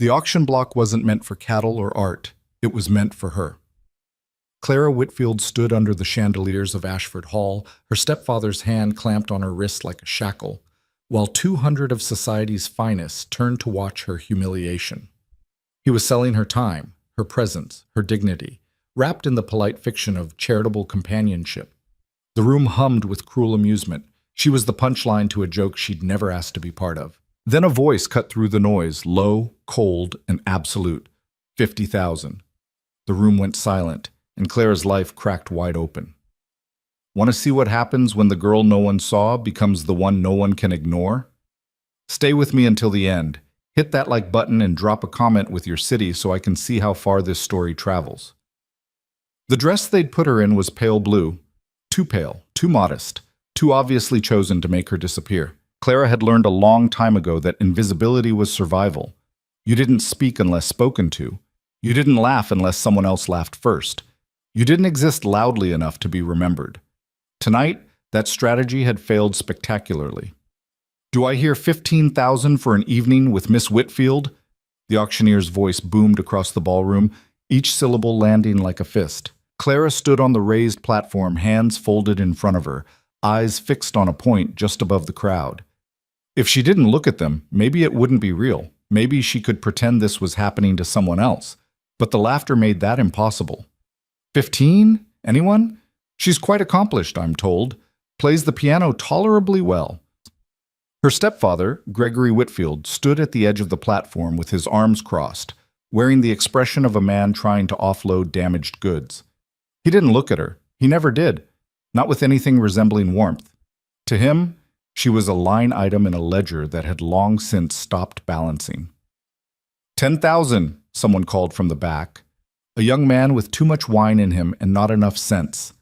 The auction block wasn't meant for cattle or art. It was meant for her. Clara Whitfield stood under the chandeliers of Ashford Hall, her stepfather's hand clamped on her wrist like a shackle, while 200 of society's finest turned to watch her humiliation. He was selling her time, her presence, her dignity, wrapped in the polite fiction of charitable companionship. The room hummed with cruel amusement. She was the punchline to a joke she'd never asked to be part of. Then a voice cut through the noise, low, cold, and absolute. 50,000. The room went silent, and Clara's life cracked wide open. Want to see what happens when the girl no one saw becomes the one no one can ignore? Stay with me until the end. Hit that like button and drop a comment with your city so I can see how far this story travels. The dress they'd put her in was pale blue. Too pale, too modest, too obviously chosen to make her disappear. Clara had learned a long time ago that invisibility was survival. You didn't speak unless spoken to. You didn't laugh unless someone else laughed first. You didn't exist loudly enough to be remembered. Tonight, that strategy had failed spectacularly. Do I hear 15,000 for an evening with Miss Whitfield? The auctioneer's voice boomed across the ballroom, each syllable landing like a fist. Clara stood on the raised platform, hands folded in front of her, eyes fixed on a point just above the crowd. If she didn't look at them, maybe it wouldn't be real. Maybe she could pretend this was happening to someone else. But the laughter made that impossible. 15? Anyone? She's quite accomplished, I'm told. Plays the piano tolerably well. Her stepfather, Gregory Whitfield, stood at the edge of the platform with his arms crossed, wearing the expression of a man trying to offload damaged goods. He didn't look at her. He never did. Not with anything resembling warmth. To him, she was a line item in a ledger that had long since stopped balancing. 10,000, someone called from the back. A young man with too much wine in him and not enough sense.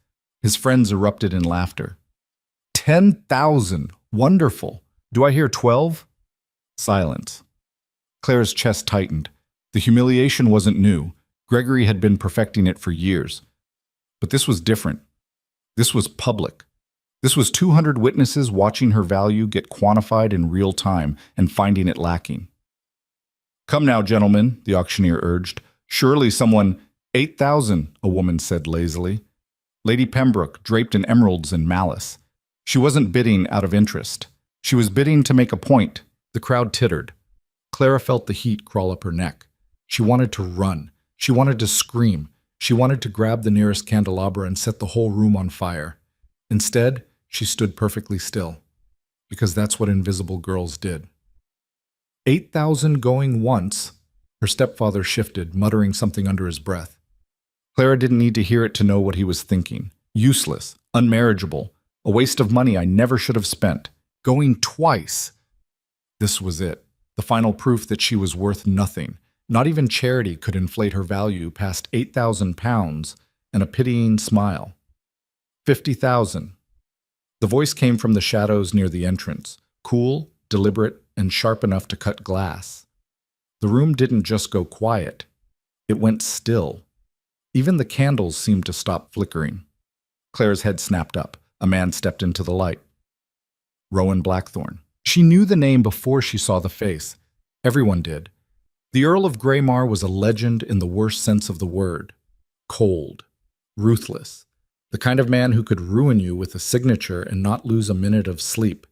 His friends erupted in laughter. 10,000! Wonderful! Do I hear 12? Silence. Clara's chest tightened. The humiliation wasn't new. Gregory had been perfecting it for years. But this was different. This was public. This was 200 witnesses watching her value get quantified in real time and finding it lacking. Come now, gentlemen, the auctioneer urged. Surely someone— 8,000, a woman said lazily. Lady Pembroke, draped in emeralds and malice. She wasn't bidding out of interest. She was bidding to make a point. The crowd tittered. Clara felt the heat crawl up her neck. She wanted to run. She wanted to scream. She wanted to grab the nearest candelabra and set the whole room on fire. Instead, she stood perfectly still, because that's what invisible girls did. 8,000 going once. Her stepfather shifted, muttering something under his breath. Clara didn't need to hear it to know what he was thinking. Useless, unmarriageable, a waste of money I never should have spent. Going twice. This was it, the final proof that she was worth nothing. Not even charity could inflate her value past £8,000 and a pitying smile. 50,000. The voice came from the shadows near the entrance, cool, deliberate, and sharp enough to cut glass. The room didn't just go quiet. It went still. Even the candles seemed to stop flickering. Clara's head snapped up. A man stepped into the light. Rowan Blackthorne. She knew the name before she saw the face. Everyone did. The Earl of Greymar was a legend in the worst sense of the word. Cold. Ruthless. The kind of man who could ruin you with a signature and not lose a minute of sleep.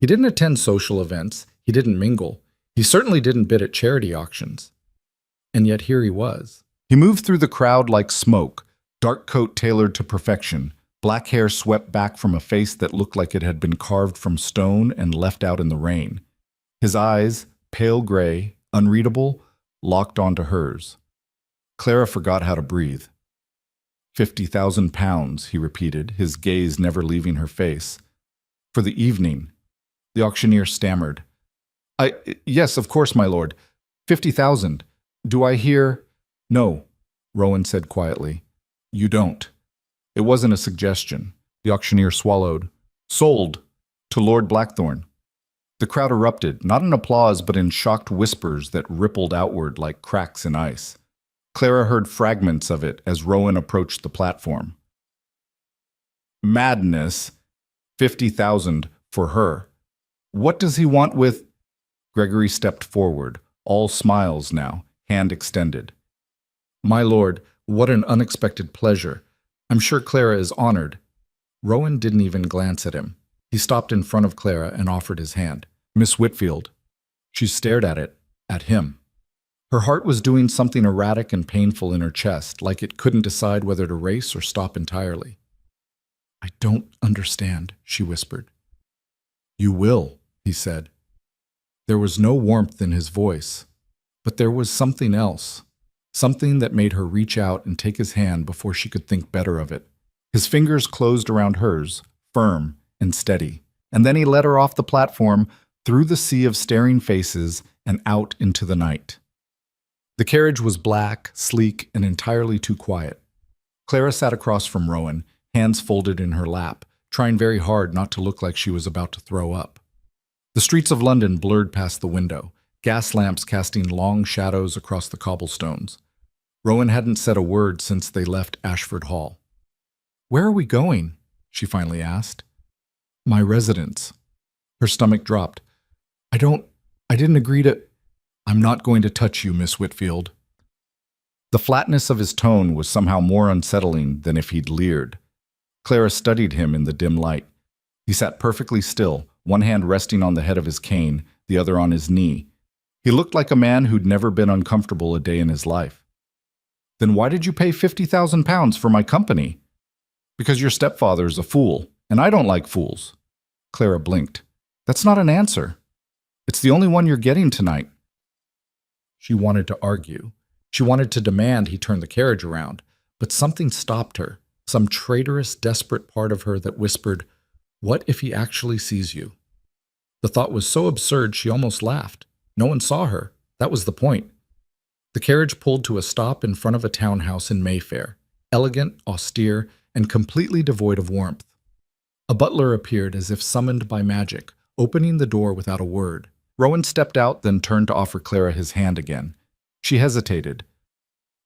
He didn't attend social events. He didn't mingle. He certainly didn't bid at charity auctions. And yet here he was. He moved through the crowd like smoke, dark coat tailored to perfection, black hair swept back from a face that looked like it had been carved from stone and left out in the rain. His eyes, pale gray, unreadable, locked onto hers. Clara forgot how to breathe. 50,000 pounds, he repeated, his gaze never leaving her face. For the evening. The auctioneer stammered. Yes, of course, my lord. 50,000. Do I hear— No, Rowan said quietly. You don't. It wasn't a suggestion. The auctioneer swallowed. Sold. To Lord Blackthorne. The crowd erupted, not in applause but in shocked whispers that rippled outward like cracks in ice. Clara heard fragments of it as Rowan approached the platform. Madness. 50,000 for her. What does he want with— Gregory stepped forward, all smiles now, hand extended. My lord, what an unexpected pleasure. I'm sure Clara is honored. Rowan didn't even glance at him. He stopped in front of Clara and offered his hand. Miss Whitfield. She stared at it, at him. Her heart was doing something erratic and painful in her chest, like it couldn't decide whether to race or stop entirely. I don't understand, she whispered. You will, he said. There was no warmth in his voice, but there was something else, something that made her reach out and take his hand before she could think better of it. His fingers closed around hers, firm and steady, and then he led her off the platform, through the sea of staring faces, and out into the night. The carriage was black, sleek, and entirely too quiet. Clara sat across from Rowan, hands folded in her lap, trying very hard not to look like she was about to throw up. The streets of London blurred past the window, gas lamps casting long shadows across the cobblestones. Rowan hadn't said a word since they left Ashford Hall. Where are we going? She finally asked. My residence. Her stomach dropped. I didn't agree to... I'm not going to touch you, Miss Whitfield. The flatness of his tone was somehow more unsettling than if he'd leered. Clara studied him in the dim light. He sat perfectly still, one hand resting on the head of his cane, the other on his knee. He looked like a man who'd never been uncomfortable a day in his life. Then why did you pay £50,000 for my company? Because your stepfather's a fool, and I don't like fools. Clara blinked. That's not an answer. It's the only one you're getting tonight. She wanted to argue. She wanted to demand he turn the carriage around, but something stopped her, some traitorous, desperate part of her that whispered, what if he actually sees you? The thought was so absurd she almost laughed. No one saw her. That was the point. The carriage pulled to a stop in front of a townhouse in Mayfair, elegant, austere, and completely devoid of warmth. A butler appeared as if summoned by magic, opening the door without a word. Rowan stepped out, then turned to offer Clara his hand again. She hesitated.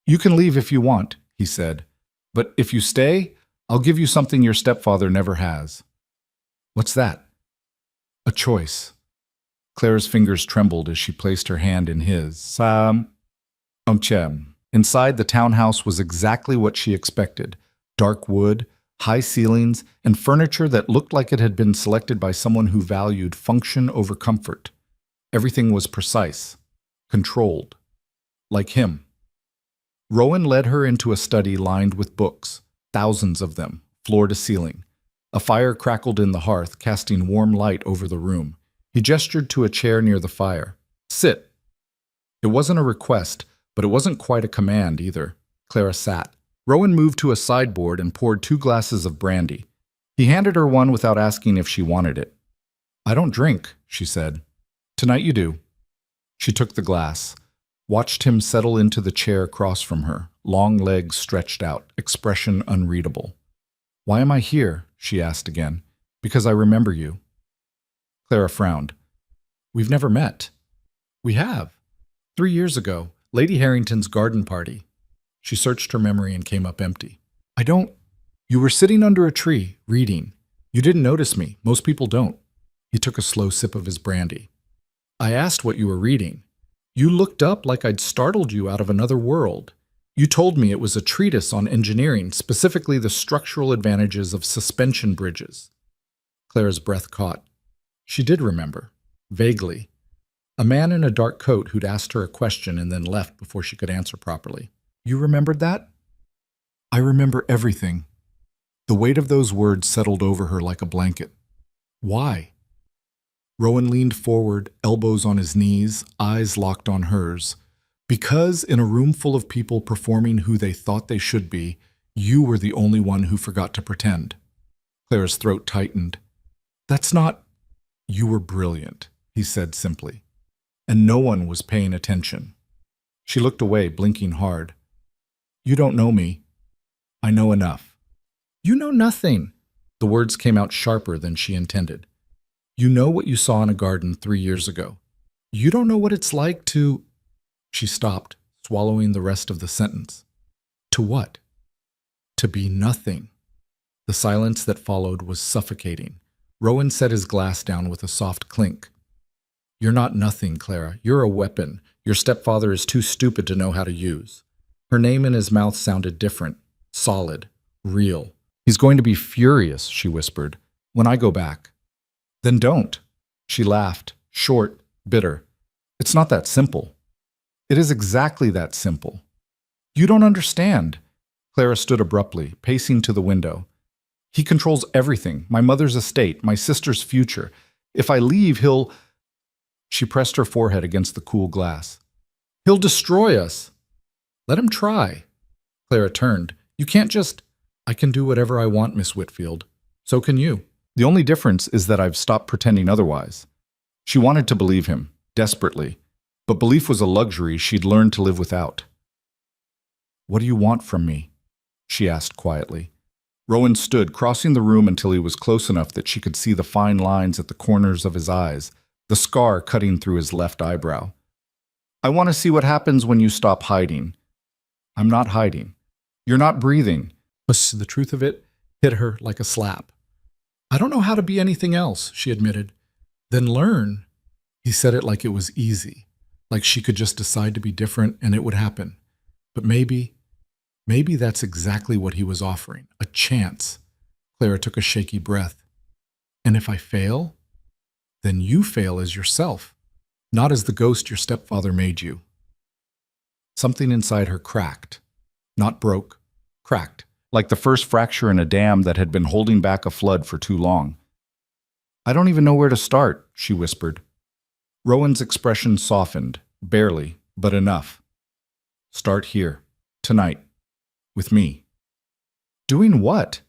You can leave if you want, he said, but if you stay, I'll give you something your stepfather never has. What's that? A choice. Clara's fingers trembled as she placed her hand in his. Inside, the townhouse was exactly what she expected. Dark wood, high ceilings, and furniture that looked like it had been selected by someone who valued function over comfort. Everything was precise, controlled, like him. Rowan led her into a study lined with books, thousands of them, floor to ceiling. A fire crackled in the hearth, casting warm light over the room. He gestured to a chair near the fire. Sit. It wasn't a request, but it wasn't quite a command either. Clara sat. Rowan moved to a sideboard and poured 2 glasses of brandy. He handed her one without asking if she wanted it. I don't drink, she said. Tonight you do. She took the glass, watched him settle into the chair across from her, long legs stretched out, expression unreadable. Why am I here? She asked again. Because I remember you. Clara frowned. We've never met. We have. 3 years ago, Lady Harrington's garden party. She searched her memory and came up empty. You were sitting under a tree, reading. You didn't notice me. Most people don't. He took a slow sip of his brandy. I asked what you were reading. You looked up like I'd startled you out of another world. You told me it was a treatise on engineering, specifically the structural advantages of suspension bridges. Clara's breath caught. She did remember, vaguely. A man in a dark coat who'd asked her a question and then left before she could answer properly. You remembered that? I remember everything. The weight of those words settled over her like a blanket. Why? Rowan leaned forward, elbows on his knees, eyes locked on hers. Because in a room full of people performing who they thought they should be, you were the only one who forgot to pretend. Clara's throat tightened. That's not... You were brilliant, he said simply. And no one was paying attention. She looked away, blinking hard. You don't know me. I know enough. You know nothing. The words came out sharper than she intended. You know what you saw in a garden 3 years ago. You don't know what it's like to... She stopped, swallowing the rest of the sentence. To what? To be nothing. The silence that followed was suffocating. Rowan set his glass down with a soft clink. You're not nothing, Clara. You're a weapon. Your stepfather is too stupid to know how to use. Her name in his mouth sounded different, solid, real. He's going to be furious, she whispered, when I go back. Then don't. She laughed, short, bitter. It's not that simple. It is exactly that simple. You don't understand. Clara stood abruptly, pacing to the window. He controls everything, my mother's estate, my sister's future. If I leave, he'll... She pressed her forehead against the cool glass. He'll destroy us. Let him try. Clara turned. You can't just... I can do whatever I want, Miss Whitfield. So can you. The only difference is that I've stopped pretending otherwise. She wanted to believe him, desperately, but belief was a luxury she'd learned to live without. What do you want from me? She asked quietly. Rowan stood, crossing the room until he was close enough that she could see the fine lines at the corners of his eyes, the scar cutting through his left eyebrow. I want to see what happens when you stop hiding. I'm not hiding. You're not breathing. But the truth of it hit her like a slap. I don't know how to be anything else, she admitted. Then learn. He said it like it was easy, like she could just decide to be different and it would happen. But maybe that's exactly what he was offering, a chance. Clara took a shaky breath. And if I fail, then you fail as yourself, not as the ghost your stepfather made you. Something inside her cracked, not broke, cracked, like the first fracture in a dam that had been holding back a flood for too long. I don't even know where to start, she whispered. Rowan's expression softened, barely, but enough. Start here, tonight, with me. Doing what?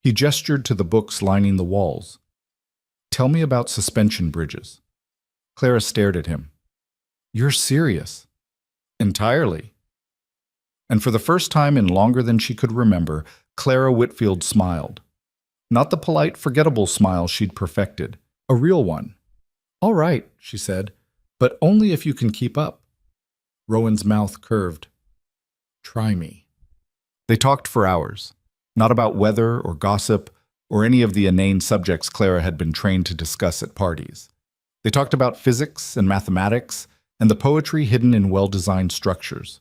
He gestured to the books lining the walls. Tell me about suspension bridges. Clara stared at him. You're serious. Entirely. And for the first time in longer than she could remember, Clara Whitfield smiled. Not the polite, forgettable smile she'd perfected, a real one. All right, she said, but only if you can keep up. Rowan's mouth curved. Try me. They talked for hours, not about weather or gossip or any of the inane subjects Clara had been trained to discuss at parties. They talked about physics and mathematics and the poetry hidden in well-designed structures.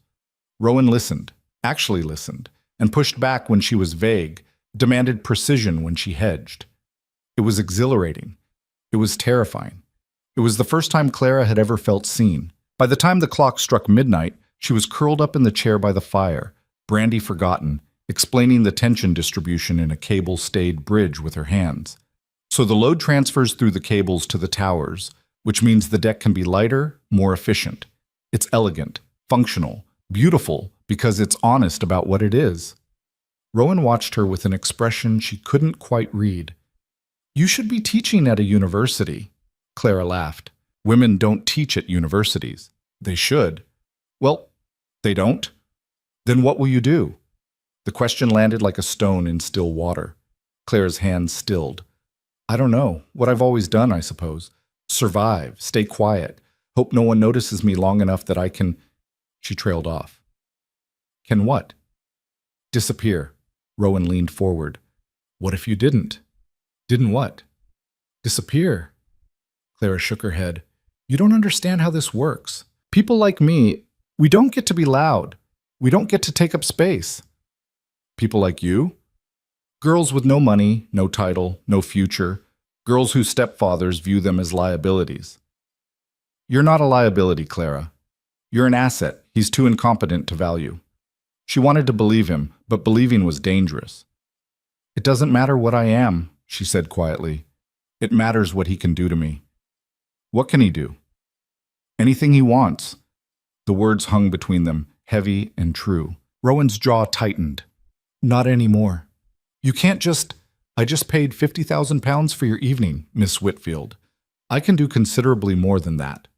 Rowan listened, actually listened, and pushed back when she was vague, demanded precision when she hedged. It was exhilarating. It was terrifying. It was the first time Clara had ever felt seen. By the time the clock struck midnight, she was curled up in the chair by the fire, brandy forgotten, explaining the tension distribution in a cable-stayed bridge with her hands. So the load transfers through the cables to the towers, which means the deck can be lighter, more efficient. It's elegant, functional, beautiful, because it's honest about what it is. Rowan watched her with an expression she couldn't quite read. You should be teaching at a university. Clara laughed. Women don't teach at universities. They should. Well, they don't. Then what will you do? The question landed like a stone in still water. Clara's hands stilled. I don't know. What I've always done, I suppose. Survive, stay quiet, hope no one notices me long enough that I can... She trailed off. Can what? Disappear. Rowan leaned forward. What if you didn't? Didn't what? Disappear. Clara shook her head. You don't understand how this works. People like me, we don't get to be loud. We don't get to take up space. People like you? Girls with no money, no title, no future. Girls whose stepfathers view them as liabilities. You're not a liability, Clara. You're an asset he's too incompetent to value. She wanted to believe him, but believing was dangerous. It doesn't matter what I am, she said quietly. It matters what he can do to me. What can he do? Anything he wants. The words hung between them, heavy and true. Rowan's jaw tightened. Not anymore. You can't just... I just paid £50,000 for your evening, Miss Whitfield. I can do considerably more than that.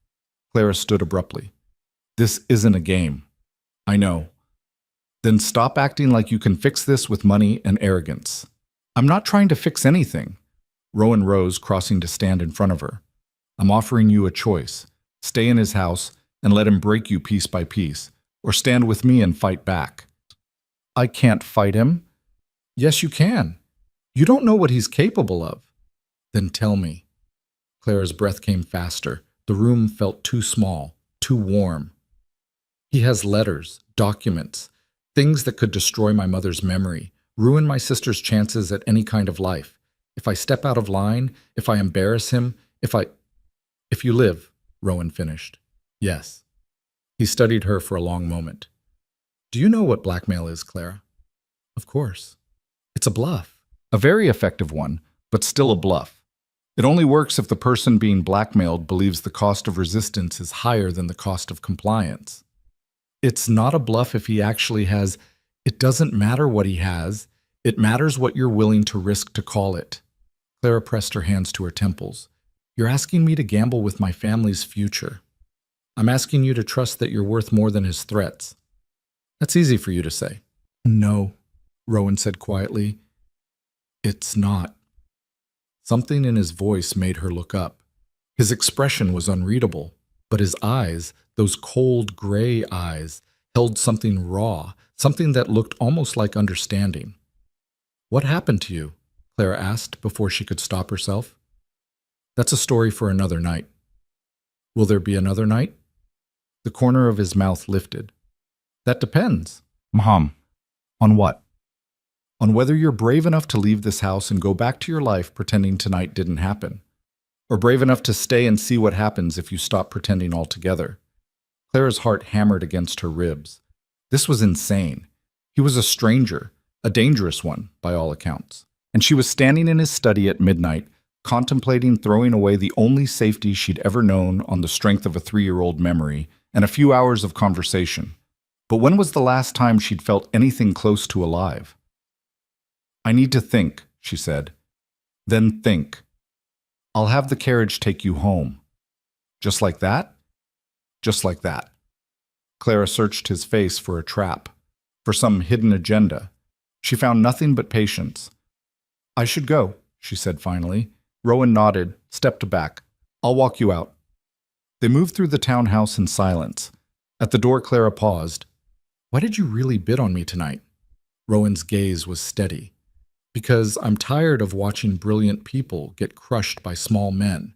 Clara stood abruptly. This isn't a game. I know. Then stop acting like you can fix this with money and arrogance. I'm not trying to fix anything. Rowan rose, crossing to stand in front of her. I'm offering you a choice. Stay in his house and let him break you piece by piece, or stand with me and fight back. I can't fight him. Yes, you can. You don't know what he's capable of. Then tell me. Clara's breath came faster. The room felt too small, too warm. He has letters, documents, things that could destroy my mother's memory, ruin my sister's chances at any kind of life. If I step out of line, if I embarrass him, If you live, Rowan finished. Yes. He studied her for a long moment. Do you know what blackmail is, Clara? Of course. It's a bluff. A very effective one, but still a bluff. It only works if the person being blackmailed believes the cost of resistance is higher than the cost of compliance. It's not a bluff if he actually has. It doesn't matter what he has. It matters what you're willing to risk to call it. Clara pressed her hands to her temples. You're asking me to gamble with my family's future. I'm asking you to trust that you're worth more than his threats. That's easy for you to say. No, Rowan said quietly. It's not. Something in his voice made her look up. His expression was unreadable, but his eyes, those cold gray eyes, held something raw, something that looked almost like understanding. What happened to you? Clara asked before she could stop herself. That's a story for another night. Will there be another night? The corner of his mouth lifted. That depends. Maham. On what? On whether you're brave enough to leave this house and go back to your life pretending tonight didn't happen, or brave enough to stay and see what happens if you stop pretending altogether. Clara's heart hammered against her ribs. This was insane. He was a stranger, a dangerous one, by all accounts. And she was standing in his study at midnight, contemplating throwing away the only safety she'd ever known on the strength of a 3-year-old memory and a few hours of conversation. But when was the last time she'd felt anything close to alive? I need to think, she said. Then think. I'll have the carriage take you home. Just like that? Just like that. Clara searched his face for a trap, for some hidden agenda. She found nothing but patience. I should go, she said finally. Rowan nodded, stepped back. I'll walk you out. They moved through the townhouse in silence. At the door, Clara paused. Why did you really bid on me tonight? Rowan's gaze was steady. Because I'm tired of watching brilliant people get crushed by small men.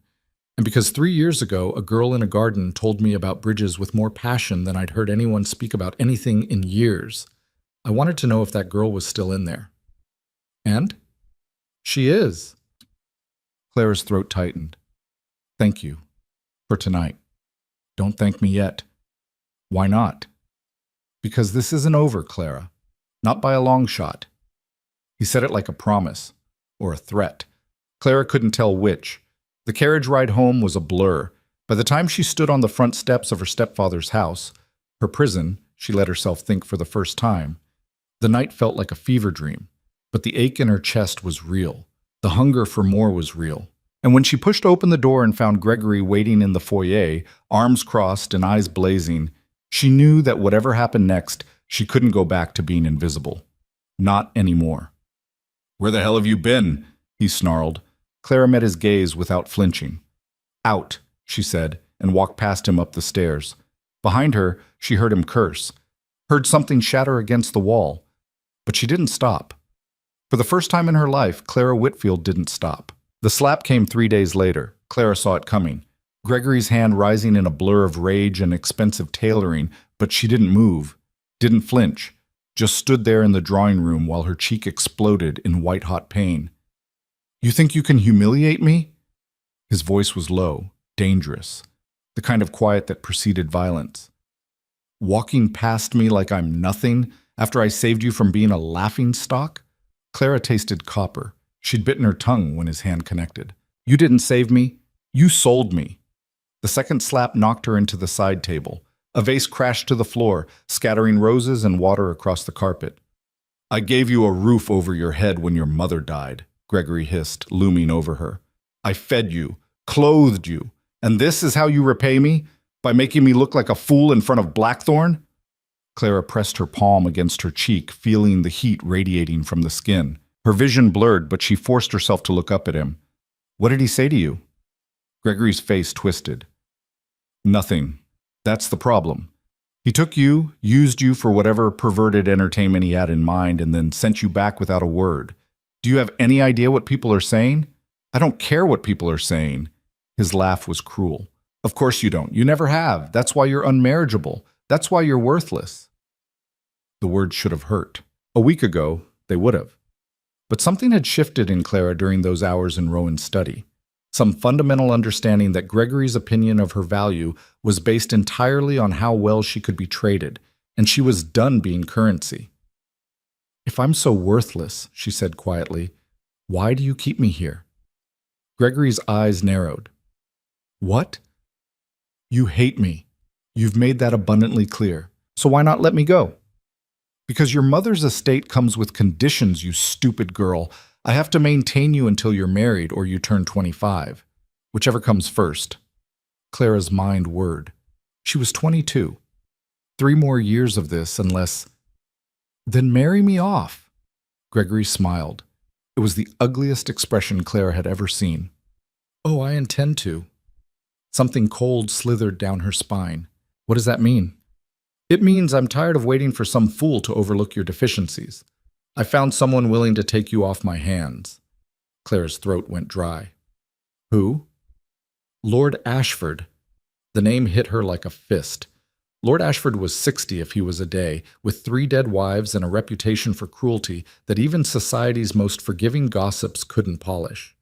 And because 3 years ago, a girl in a garden told me about bridges with more passion than I'd heard anyone speak about anything in years. I wanted to know if that girl was still in there. And? She is. Clara's throat tightened. Thank you. For tonight. Don't thank me yet. Why not? Because this isn't over, Clara. Not by a long shot. He said it like a promise. Or a threat. Clara couldn't tell which. The carriage ride home was a blur. By the time she stood on the front steps of her stepfather's house, her prison, she let herself think for the first time, the night felt like a fever dream. But the ache in her chest was real. The hunger for more was real. And when she pushed open the door and found Gregory waiting in the foyer, arms crossed and eyes blazing, she knew that whatever happened next, she couldn't go back to being invisible. Not anymore. Where the hell have you been? He snarled. Clara met his gaze without flinching. Out, she said, and walked past him up the stairs. Behind her, she heard him curse. Heard something shatter against the wall. But she didn't stop. For the first time in her life, Clara Whitfield didn't stop. The slap came 3 days later. Clara saw it coming. Gregory's hand rising in a blur of rage and expensive tailoring, but she didn't move, didn't flinch, just stood there in the drawing room while her cheek exploded in white-hot pain. You think you can humiliate me? His voice was low, dangerous, the kind of quiet that preceded violence. Walking past me like I'm nothing after I saved you from being a laughingstock? Clara tasted copper. She'd bitten her tongue when his hand connected. You didn't save me. You sold me. The second slap knocked her into the side table. A vase crashed to the floor, scattering roses and water across the carpet. I gave you a roof over your head when your mother died, Gregory hissed, looming over her. I fed you, clothed you, and this is how you repay me? By making me look like a fool in front of Blackthorn? Clara pressed her palm against her cheek, feeling the heat radiating from the skin. Her vision blurred, but she forced herself to look up at him. What did he say to you? Gregory's face twisted. Nothing. That's the problem. He took you, used you for whatever perverted entertainment he had in mind, and then sent you back without a word. Do you have any idea what people are saying? I don't care what people are saying. His laugh was cruel. Of course you don't. You never have. That's why you're unmarriageable. That's why you're worthless. The words should have hurt. A week ago, they would have. But something had shifted in Clara during those hours in Rowan's study. Some fundamental understanding that Gregory's opinion of her value was based entirely on how well she could be traded, and she was done being currency. "If I'm so worthless," she said quietly, "why do you keep me here?" Gregory's eyes narrowed. "What? You hate me. You've made that abundantly clear. So why not let me go?" "Because your mother's estate comes with conditions, you stupid girl. I have to maintain you until you're married or you turn 25. Whichever comes first." Clara's mind whirred. She was 22. 3 more years of this unless... "Then marry me off." Gregory smiled. It was the ugliest expression Clara had ever seen. "Oh, I intend to." Something cold slithered down her spine. "What does that mean?" "It means I'm tired of waiting for some fool to overlook your deficiencies. I found someone willing to take you off my hands." Clara's throat went dry. "Who?" "Lord Ashford." The name hit her like a fist. Lord Ashford was 60 if he was a day, with 3 dead wives and a reputation for cruelty that even society's most forgiving gossips couldn't polish.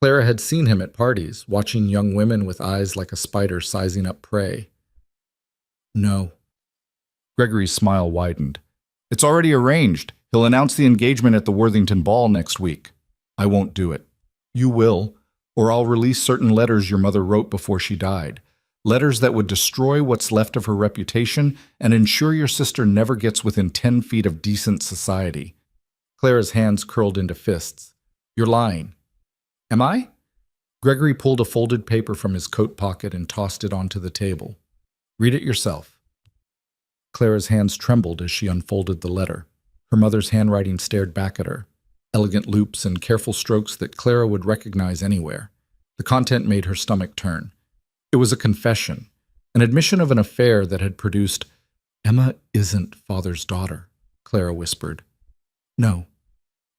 Clara had seen him at parties, watching young women with eyes like a spider sizing up prey. "No." Gregory's smile widened. "It's already arranged. He'll announce the engagement at the Worthington Ball next week." "I won't do it." "You will, or I'll release certain letters your mother wrote before she died. Letters that would destroy what's left of her reputation and ensure your sister never gets within 10 feet of decent society." Clara's hands curled into fists. "You're lying." "Am I?" Gregory pulled a folded paper from his coat pocket and tossed it onto the table. "Read it yourself." Clara's hands trembled as she unfolded the letter. Her mother's handwriting stared back at her, elegant loops and careful strokes that Clara would recognize anywhere. The content made her stomach turn. It was a confession, an admission of an affair that had produced... "Emma isn't father's daughter," Clara whispered. "No.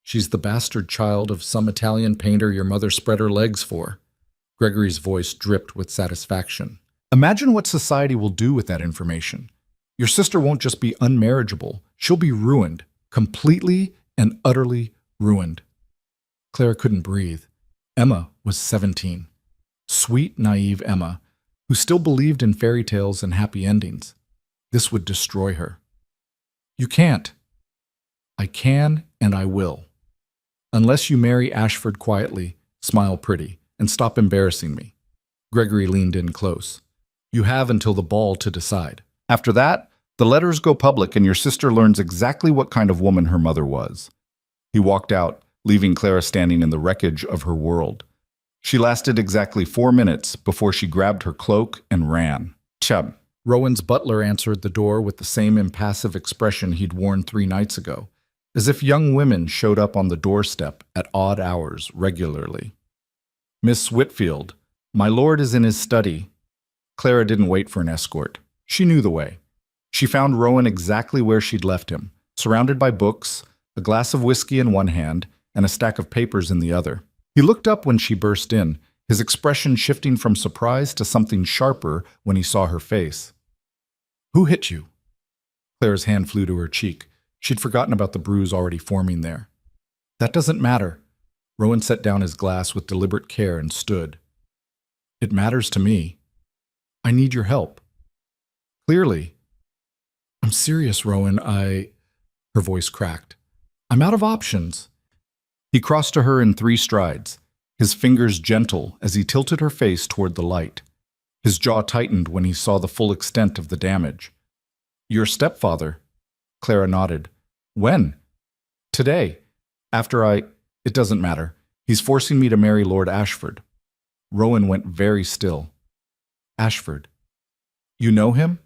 She's the bastard child of some Italian painter your mother spread her legs for." Gregory's voice dripped with satisfaction. "Imagine what society will do with that information. Your sister won't just be unmarriageable, she'll be ruined, completely and utterly ruined." Clara couldn't breathe. Emma was 17. Sweet, naive Emma, who still believed in fairy tales and happy endings. This would destroy her. "You can't." "I can and I will. Unless you marry Ashford quietly, smile pretty, and stop embarrassing me." Gregory leaned in close. "You have until the ball to decide. After that, the letters go public and your sister learns exactly what kind of woman her mother was." He walked out, leaving Clara standing in the wreckage of her world. She lasted exactly 4 minutes before she grabbed her cloak and ran. "Chub." Rowan's butler answered the door with the same impassive expression he'd worn 3 nights ago, as if young women showed up on the doorstep at odd hours regularly. "Miss Whitfield, my lord is in his study." Clara didn't wait for an escort. She knew the way. She found Rowan exactly where she'd left him, surrounded by books, a glass of whiskey in one hand, and a stack of papers in the other. He looked up when she burst in, his expression shifting from surprise to something sharper when he saw her face. "Who hit you?" Clara's hand flew to her cheek. She'd forgotten about the bruise already forming there. "That doesn't matter." Rowan set down his glass with deliberate care and stood. "It matters to me. I need your help." "Clearly." "I'm serious, Rowan. Her voice cracked. "I'm out of options." He crossed to her in 3 strides, his fingers gentle as he tilted her face toward the light. His jaw tightened when he saw the full extent of the damage. "Your stepfather." Clara nodded. "When?" "Today. After It doesn't matter. He's forcing me to marry Lord Ashford." Rowan went very still. "Ashford. You know him?"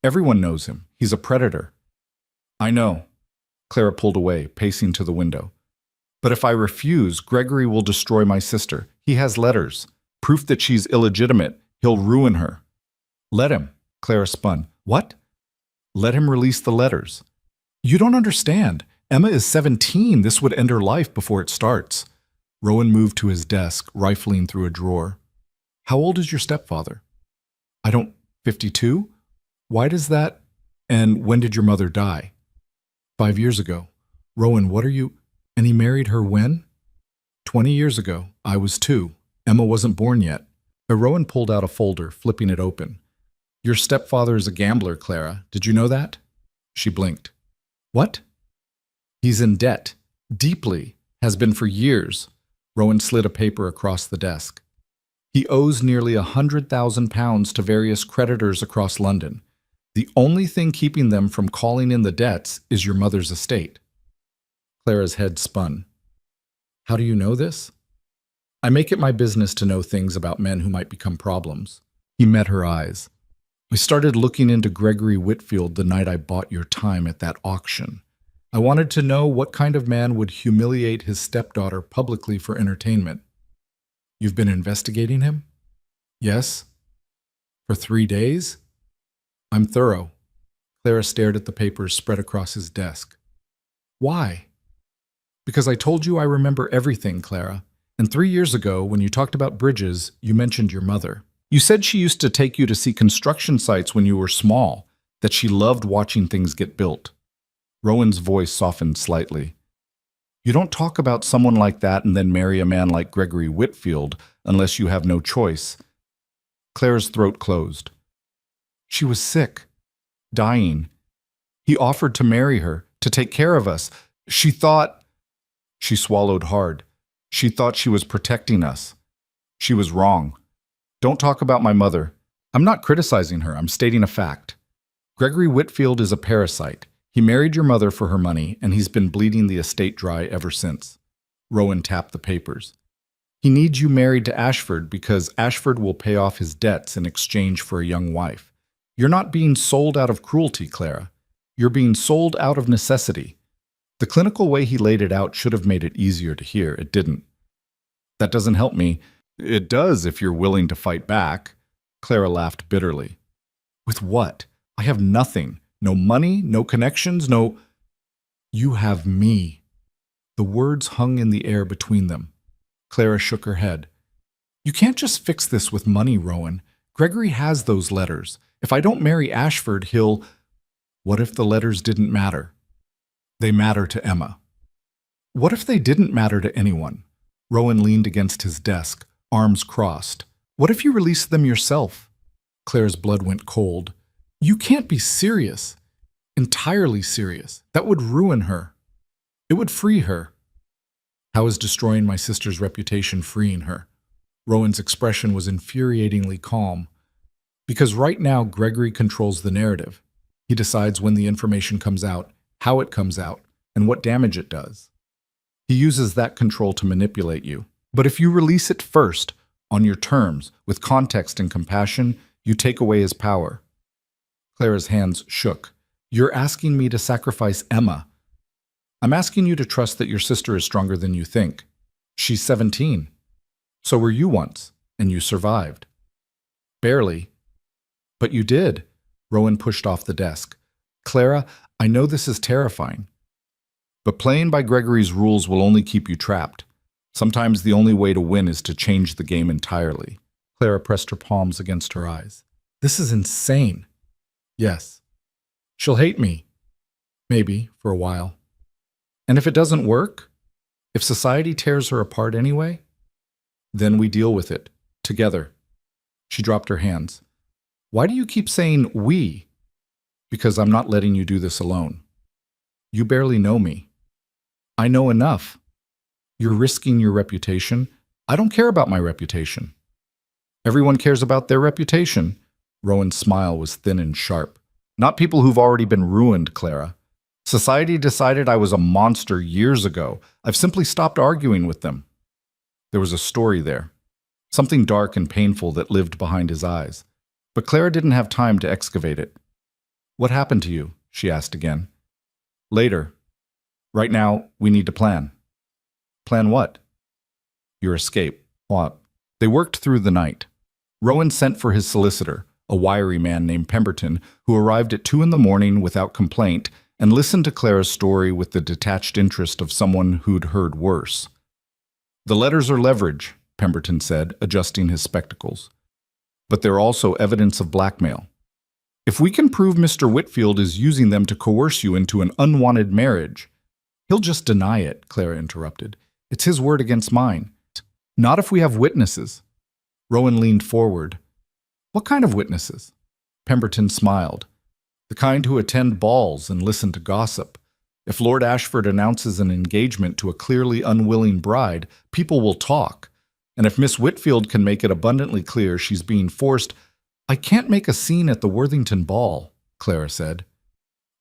"Everyone knows him. He's a predator." "I know." Clara pulled away, pacing to the window. "But if I refuse, Gregory will destroy my sister. He has letters. Proof that she's illegitimate. He'll ruin her." "Let him." Clara spun. "What?" "Let him release the letters." "You don't understand. Emma is 17. This would end her life before it starts." Rowan moved to his desk, rifling through a drawer. "How old is your stepfather?" "I don't... 52? Why does that? And when did your mother die? 5 years ago. Rowan, what are you? And he married her when? 20 years ago. I was 2. Emma wasn't born yet. Rowan pulled out a folder, flipping it open. Your stepfather is a gambler, Clara. Did you know that? She blinked. What? He's in debt. Deeply. Has been for years. Rowan slid a paper across the desk. He owes nearly £100,000 to various creditors across London. The only thing keeping them from calling in the debts is your mother's estate. Clara's head spun. How do you know this? I make it my business to know things about men who might become problems. He met her eyes. I started looking into Gregory Whitfield the night I bought your time at that auction. I wanted to know what kind of man would humiliate his stepdaughter publicly for entertainment. You've been investigating him? Yes. For 3 days? I'm thorough. Clara stared at the papers spread across his desk. Why? Because I told you I remember everything, Clara. And 3 years ago, when you talked about bridges, you mentioned your mother. You said she used to take you to see construction sites when you were small, that she loved watching things get built. Rowan's voice softened slightly. You don't talk about someone like that and then marry a man like Gregory Whitfield unless you have no choice. Clara's throat closed. She was sick, dying. He offered to marry her, to take care of us. She thought... She swallowed hard. She thought she was protecting us. She was wrong. Don't talk about my mother. I'm not criticizing her. I'm stating a fact. Gregory Whitfield is a parasite. He married your mother for her money, and he's been bleeding the estate dry ever since. Rowan tapped the papers. He needs you married to Ashford because Ashford will pay off his debts in exchange for a young wife. You're not being sold out of cruelty, Clara. You're being sold out of necessity. The clinical way he laid it out should have made it easier to hear. It didn't. That doesn't help me. It does if you're willing to fight back. Clara laughed bitterly. With what? I have nothing. No money, no connections, no... You have me. The words hung in the air between them. Clara shook her head. You can't just fix this with money, Rowan. Gregory has those letters. If I don't marry Ashford, he'll... What if the letters didn't matter? They matter to Emma. What if they didn't matter to anyone? Rowan leaned against his desk, arms crossed. What if you released them yourself? Clara's blood went cold. You can't be serious. Entirely serious. That would ruin her. It would free her. How is destroying my sister's reputation freeing her? Rowan's expression was infuriatingly calm. Because right now, Gregory controls the narrative. He decides when the information comes out, how it comes out, and what damage it does. He uses that control to manipulate you. But if you release it first, on your terms, with context and compassion, you take away his power. Clara's hands shook. You're asking me to sacrifice Emma. I'm asking you to trust that your sister is stronger than you think. She's 17. So were you once, and you survived. Barely. But you did. Rowan pushed off the desk. Clara, I know this is terrifying. But playing by Gregory's rules will only keep you trapped. Sometimes the only way to win is to change the game entirely. Clara pressed her palms against her eyes. This is insane. Yes. She'll hate me. Maybe, for a while. And if it doesn't work, if society tears her apart anyway, then we deal with it, together. She dropped her hands. Why do you keep saying we? Because I'm not letting you do this alone. You barely know me. I know enough. You're risking your reputation. I don't care about my reputation. Everyone cares about their reputation. Rowan's smile was thin and sharp. Not people who've already been ruined, Clara. Society decided I was a monster years ago. I've simply stopped arguing with them. There was a story there. Something dark and painful that lived behind his eyes. But Clara didn't have time to excavate it. What happened to you? She asked again. Later. Right now, we need to plan. Plan what? Your escape. What? They worked through the night. Rowan sent for his solicitor, a wiry man named Pemberton, who arrived at 2 a.m. without complaint and listened to Clara's story with the detached interest of someone who'd heard worse. The letters are leverage, Pemberton said, adjusting his spectacles. But they're also evidence of blackmail. If we can prove Mr. Whitfield is using them to coerce you into an unwanted marriage— He'll just deny it, Clara interrupted. It's his word against mine. Not if we have witnesses. Rowan leaned forward. What kind of witnesses? Pemberton smiled. The kind who attend balls and listen to gossip. If Lord Ashford announces an engagement to a clearly unwilling bride, people will talk. And if Miss Whitfield can make it abundantly clear she's being forced— I can't make a scene at the Worthington ball, Clara said.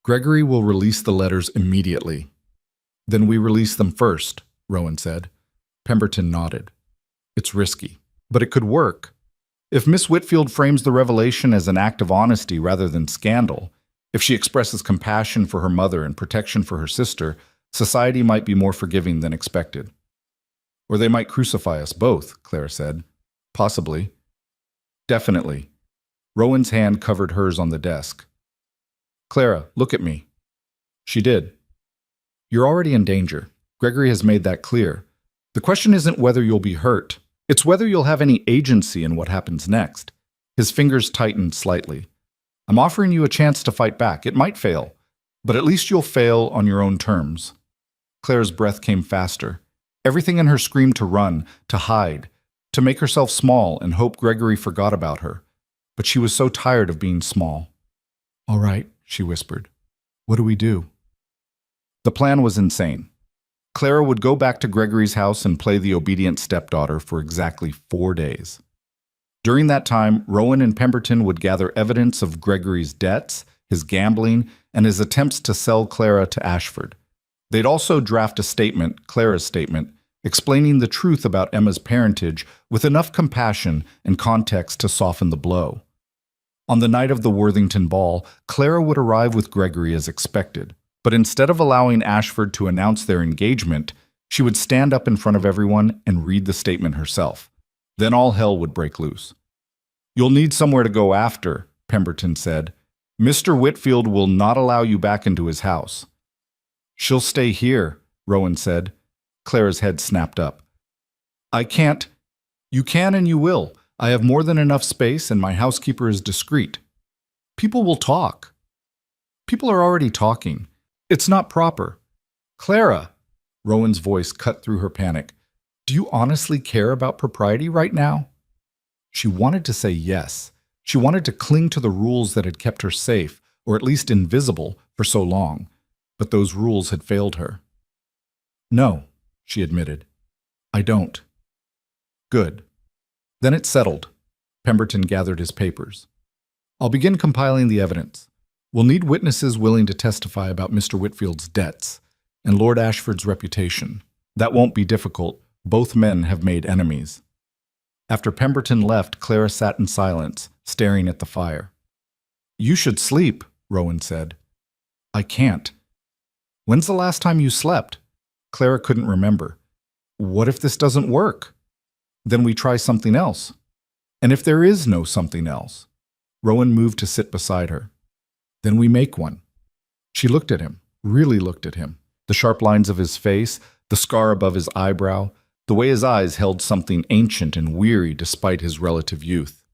Gregory will release the letters immediately. Then we release them first, Rowan said. Pemberton nodded. It's risky, but it could work. If Miss Whitfield frames the revelation as an act of honesty rather than scandal, if she expresses compassion for her mother and protection for her sister, society might be more forgiving than expected. Or they might crucify us both, Clara said. Possibly. Definitely. Rowan's hand covered hers on the desk. Clara, look at me. She did. You're already in danger. Gregory has made that clear. The question isn't whether you'll be hurt. It's whether you'll have any agency in what happens next. His fingers tightened slightly. I'm offering you a chance to fight back. It might fail, but at least you'll fail on your own terms. Clara's breath came faster. Everything in her screamed to run, to hide, to make herself small and hope Gregory forgot about her. But she was so tired of being small. All right, she whispered. What do we do? The plan was insane. Clara would go back to Gregory's house and play the obedient stepdaughter for exactly 4 days. During that time, Rowan and Pemberton would gather evidence of Gregory's debts, his gambling, and his attempts to sell Clara to Ashford. They'd also draft a statement, Clara's statement, explaining the truth about Emma's parentage with enough compassion and context to soften the blow. On the night of the Worthington ball, Clara would arrive with Gregory as expected. But instead of allowing Ashford to announce their engagement, she would stand up in front of everyone and read the statement herself. Then all hell would break loose. You'll need somewhere to go after, Pemberton said. Mr. Whitfield will not allow you back into his house. She'll stay here, Rowan said. Clara's head snapped up. I can't. You can and you will. I have more than enough space and my housekeeper is discreet. People will talk. People are already talking. It's not proper. Clara, Rowan's voice cut through her panic. Do you honestly care about propriety right now? She wanted to say yes. She wanted to cling to the rules that had kept her safe, or at least invisible, for so long. But those rules had failed her. No, she admitted. I don't. Good. Then it's settled. Pemberton gathered his papers. I'll begin compiling the evidence. We'll need witnesses willing to testify about Mr. Whitfield's debts and Lord Ashford's reputation. That won't be difficult. Both men have made enemies. After Pemberton left, Clara sat in silence, staring at the fire. You should sleep, Rowan said. I can't. When's the last time you slept? Clara couldn't remember. What if this doesn't work? Then we try something else. And if there is no something else? Rowan moved to sit beside her. Then we make one. She looked at him, really looked at him. The sharp lines of his face, the scar above his eyebrow, the way his eyes held something ancient and weary despite his relative youth.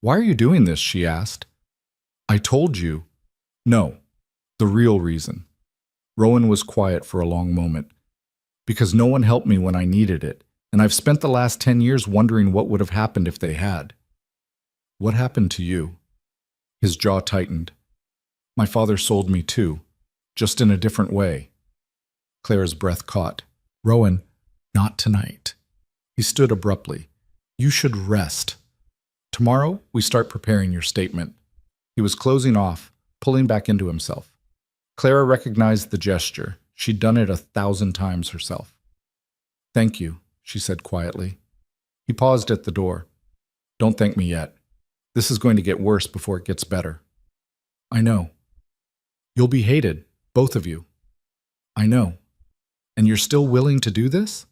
Why are you doing this? She asked. I told you. No, the real reason. Rowan was quiet for a long moment. Because no one helped me when I needed it, and I've spent the last 10 years wondering what would have happened if they had. What happened to you? His jaw tightened. My father sold me too, just in a different way. Clara's breath caught. Rowan, not tonight. He stood abruptly. You should rest. Tomorrow, we start preparing your statement. He was closing off, pulling back into himself. Clara recognized the gesture. She'd done it 1,000 times herself. Thank you, she said quietly. He paused at the door. Don't thank me yet. This is going to get worse before it gets better. I know. You'll be hated, both of you. I know. And you're still willing to do this?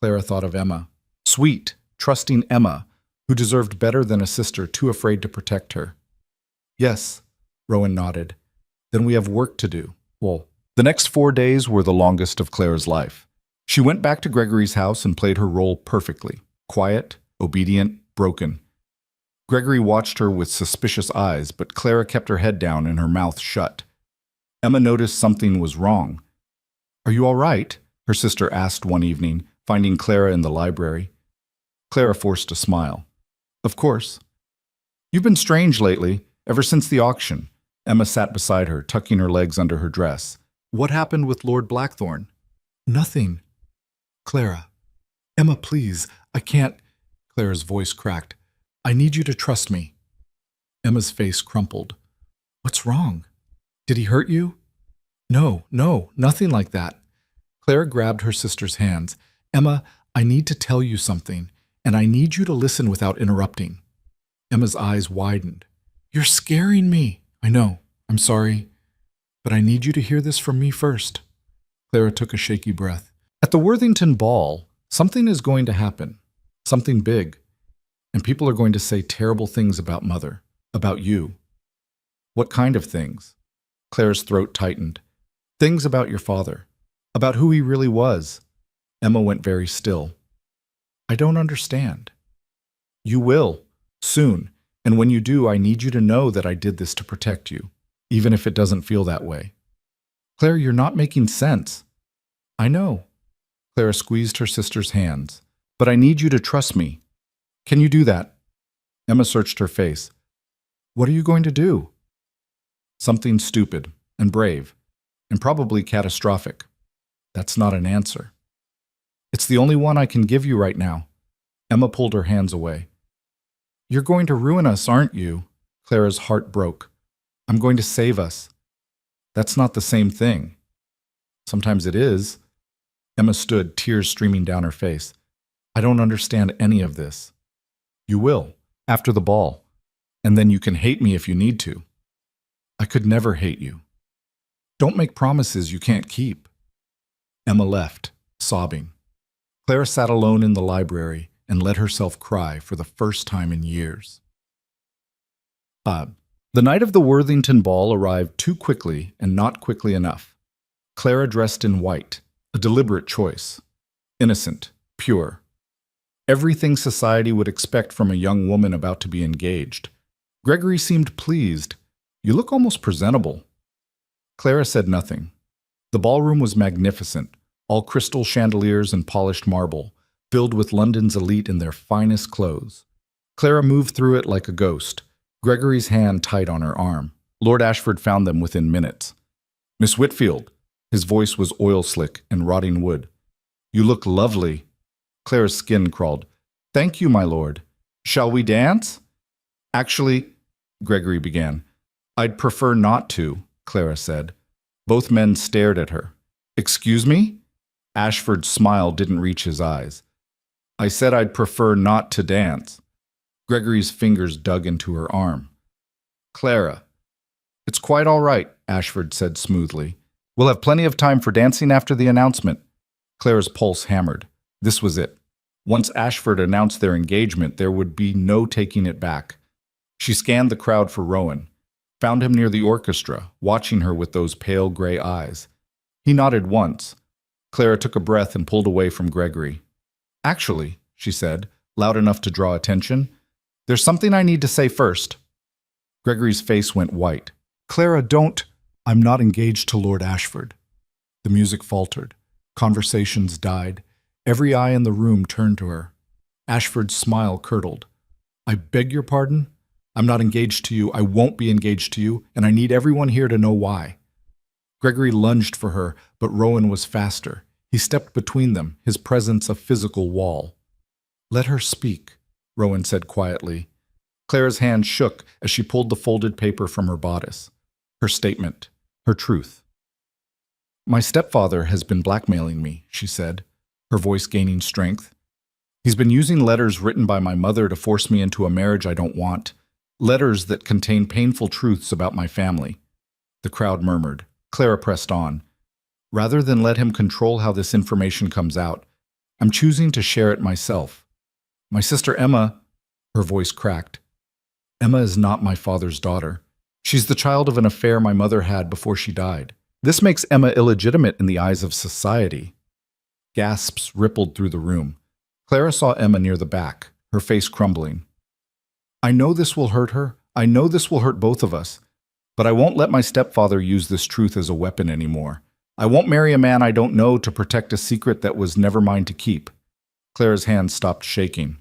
Clara thought of Emma. Sweet, trusting Emma, who deserved better than a sister too afraid to protect her. Yes, Rowan nodded. Then we have work to do. Well, the next 4 days were the longest of Clara's life. She went back to Gregory's house and played her role perfectly. Quiet, obedient, broken. Gregory watched her with suspicious eyes, but Clara kept her head down and her mouth shut. Emma noticed something was wrong. "Are you all right?" her sister asked one evening, finding Clara in the library. Clara forced a smile. "Of course." "You've been strange lately, ever since the auction." Emma sat beside her, tucking her legs under her dress. "What happened with Lord Blackthorne?" "Nothing." "Clara." "Emma, please, I can't." Clara's voice cracked. "I need you to trust me." Emma's face crumpled. "What's wrong? Did he hurt you?" No, nothing like that." Clara grabbed her sister's hands. "Emma, I need to tell you something, and I need you to listen without interrupting." Emma's eyes widened. "You're scaring me." "I know. I'm sorry. But I need you to hear this from me first." Clara took a shaky breath. "At the Worthington Ball, something is going to happen. Something big. And people are going to say terrible things about Mother, about you." "What kind of things?" Clara's throat tightened. "Things about your father. About who he really was." Emma went very still. "I don't understand." "You will. Soon. And when you do, I need you to know that I did this to protect you, even if it doesn't feel that way." "Claire, you're not making sense." "I know." Clara squeezed her sister's hands. "But I need you to trust me. Can you do that?" Emma searched her face. "What are you going to do?" "Something stupid and brave and probably catastrophic." "That's not an answer." "It's the only one I can give you right now." Emma pulled her hands away. "You're going to ruin us, aren't you?" Clara's heart broke. "I'm going to save us." "That's not the same thing." "Sometimes it is." Emma stood, tears streaming down her face. "I don't understand any of this." "You will, after the ball. And then you can hate me if you need to." "I could never hate you." "Don't make promises you can't keep." Emma left, sobbing. Clara sat alone in the library and let herself cry for the first time in years. The night of the Worthington Ball arrived too quickly and not quickly enough. Clara dressed in white, a deliberate choice. Innocent, pure. Everything society would expect from a young woman about to be engaged. Gregory seemed pleased. "You look almost presentable." Clara said nothing. The ballroom was magnificent, all crystal chandeliers and polished marble, filled with London's elite in their finest clothes. Clara moved through it like a ghost, Gregory's hand tight on her arm. Lord Ashford found them within minutes. "Miss Whitfield." His voice was oil-slick and rotting wood. "You look lovely." Clara's skin crawled. "Thank you, my lord. Shall we dance?" "Actually," Gregory began. "I'd prefer not to," Clara said. Both men stared at her. "Excuse me?" Ashford's smile didn't reach his eyes. "I said I'd prefer not to dance." Gregory's fingers dug into her arm. "Clara." "It's quite all right," Ashford said smoothly. "We'll have plenty of time for dancing after the announcement." Clara's pulse hammered. This was it. Once Ashford announced their engagement, there would be no taking it back. She scanned the crowd for Rowan, found him near the orchestra, watching her with those pale gray eyes. He nodded once. Clara took a breath and pulled away from Gregory. "Actually," she said, loud enough to draw attention, "there's something I need to say first." Gregory's face went white. "Clara, don't—" "I'm not engaged to Lord Ashford." The music faltered. Conversations died. Every eye in the room turned to her. Ashford's smile curdled. "I beg your pardon? I'm not engaged to you. I won't be engaged to you, and I need everyone here to know why." Gregory lunged for her, but Rowan was faster. He stepped between them, his presence a physical wall. "Let her speak," Rowan said quietly. Clara's hand shook as she pulled the folded paper from her bodice. Her statement, her truth. "My stepfather has been blackmailing me," she said, her voice gaining strength. "He's been using letters written by my mother to force me into a marriage I don't want. Letters that contain painful truths about my family." The crowd murmured. Clara pressed on. "Rather than let him control how this information comes out, I'm choosing to share it myself. My sister Emma," her voice cracked. "Emma is not my father's daughter. She's the child of an affair my mother had before she died. This makes Emma illegitimate in the eyes of society." Gasps rippled through the room. Clara saw Emma near the back, her face crumbling. I know this will hurt her. I know this will hurt both of us. But I won't let my stepfather use this truth as a weapon anymore. I won't marry a man I don't know to protect a secret that was never mine to keep. Clara's hand stopped shaking.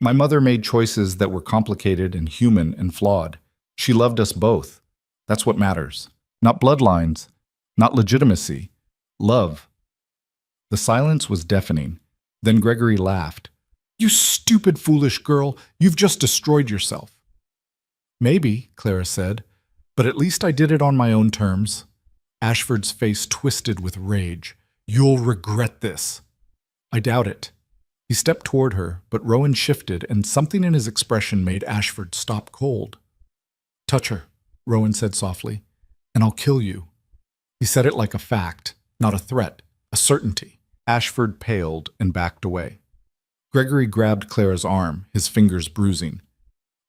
My mother made choices that were complicated and human and flawed. She loved us both. That's what matters. Not bloodlines, not legitimacy. Love. The silence was deafening. Then Gregory laughed. You stupid, foolish girl, you've just destroyed yourself. Maybe, Clara said, but at least I did it on my own terms. Ashford's face twisted with rage. You'll regret this. I doubt it. He stepped toward her, but Rowan shifted, and something in his expression made Ashford stop cold. Touch her, Rowan said softly, and I'll kill you. He said it like a fact, not a threat, a certainty. Ashford paled and backed away. Gregory grabbed Clara's arm, his fingers bruising.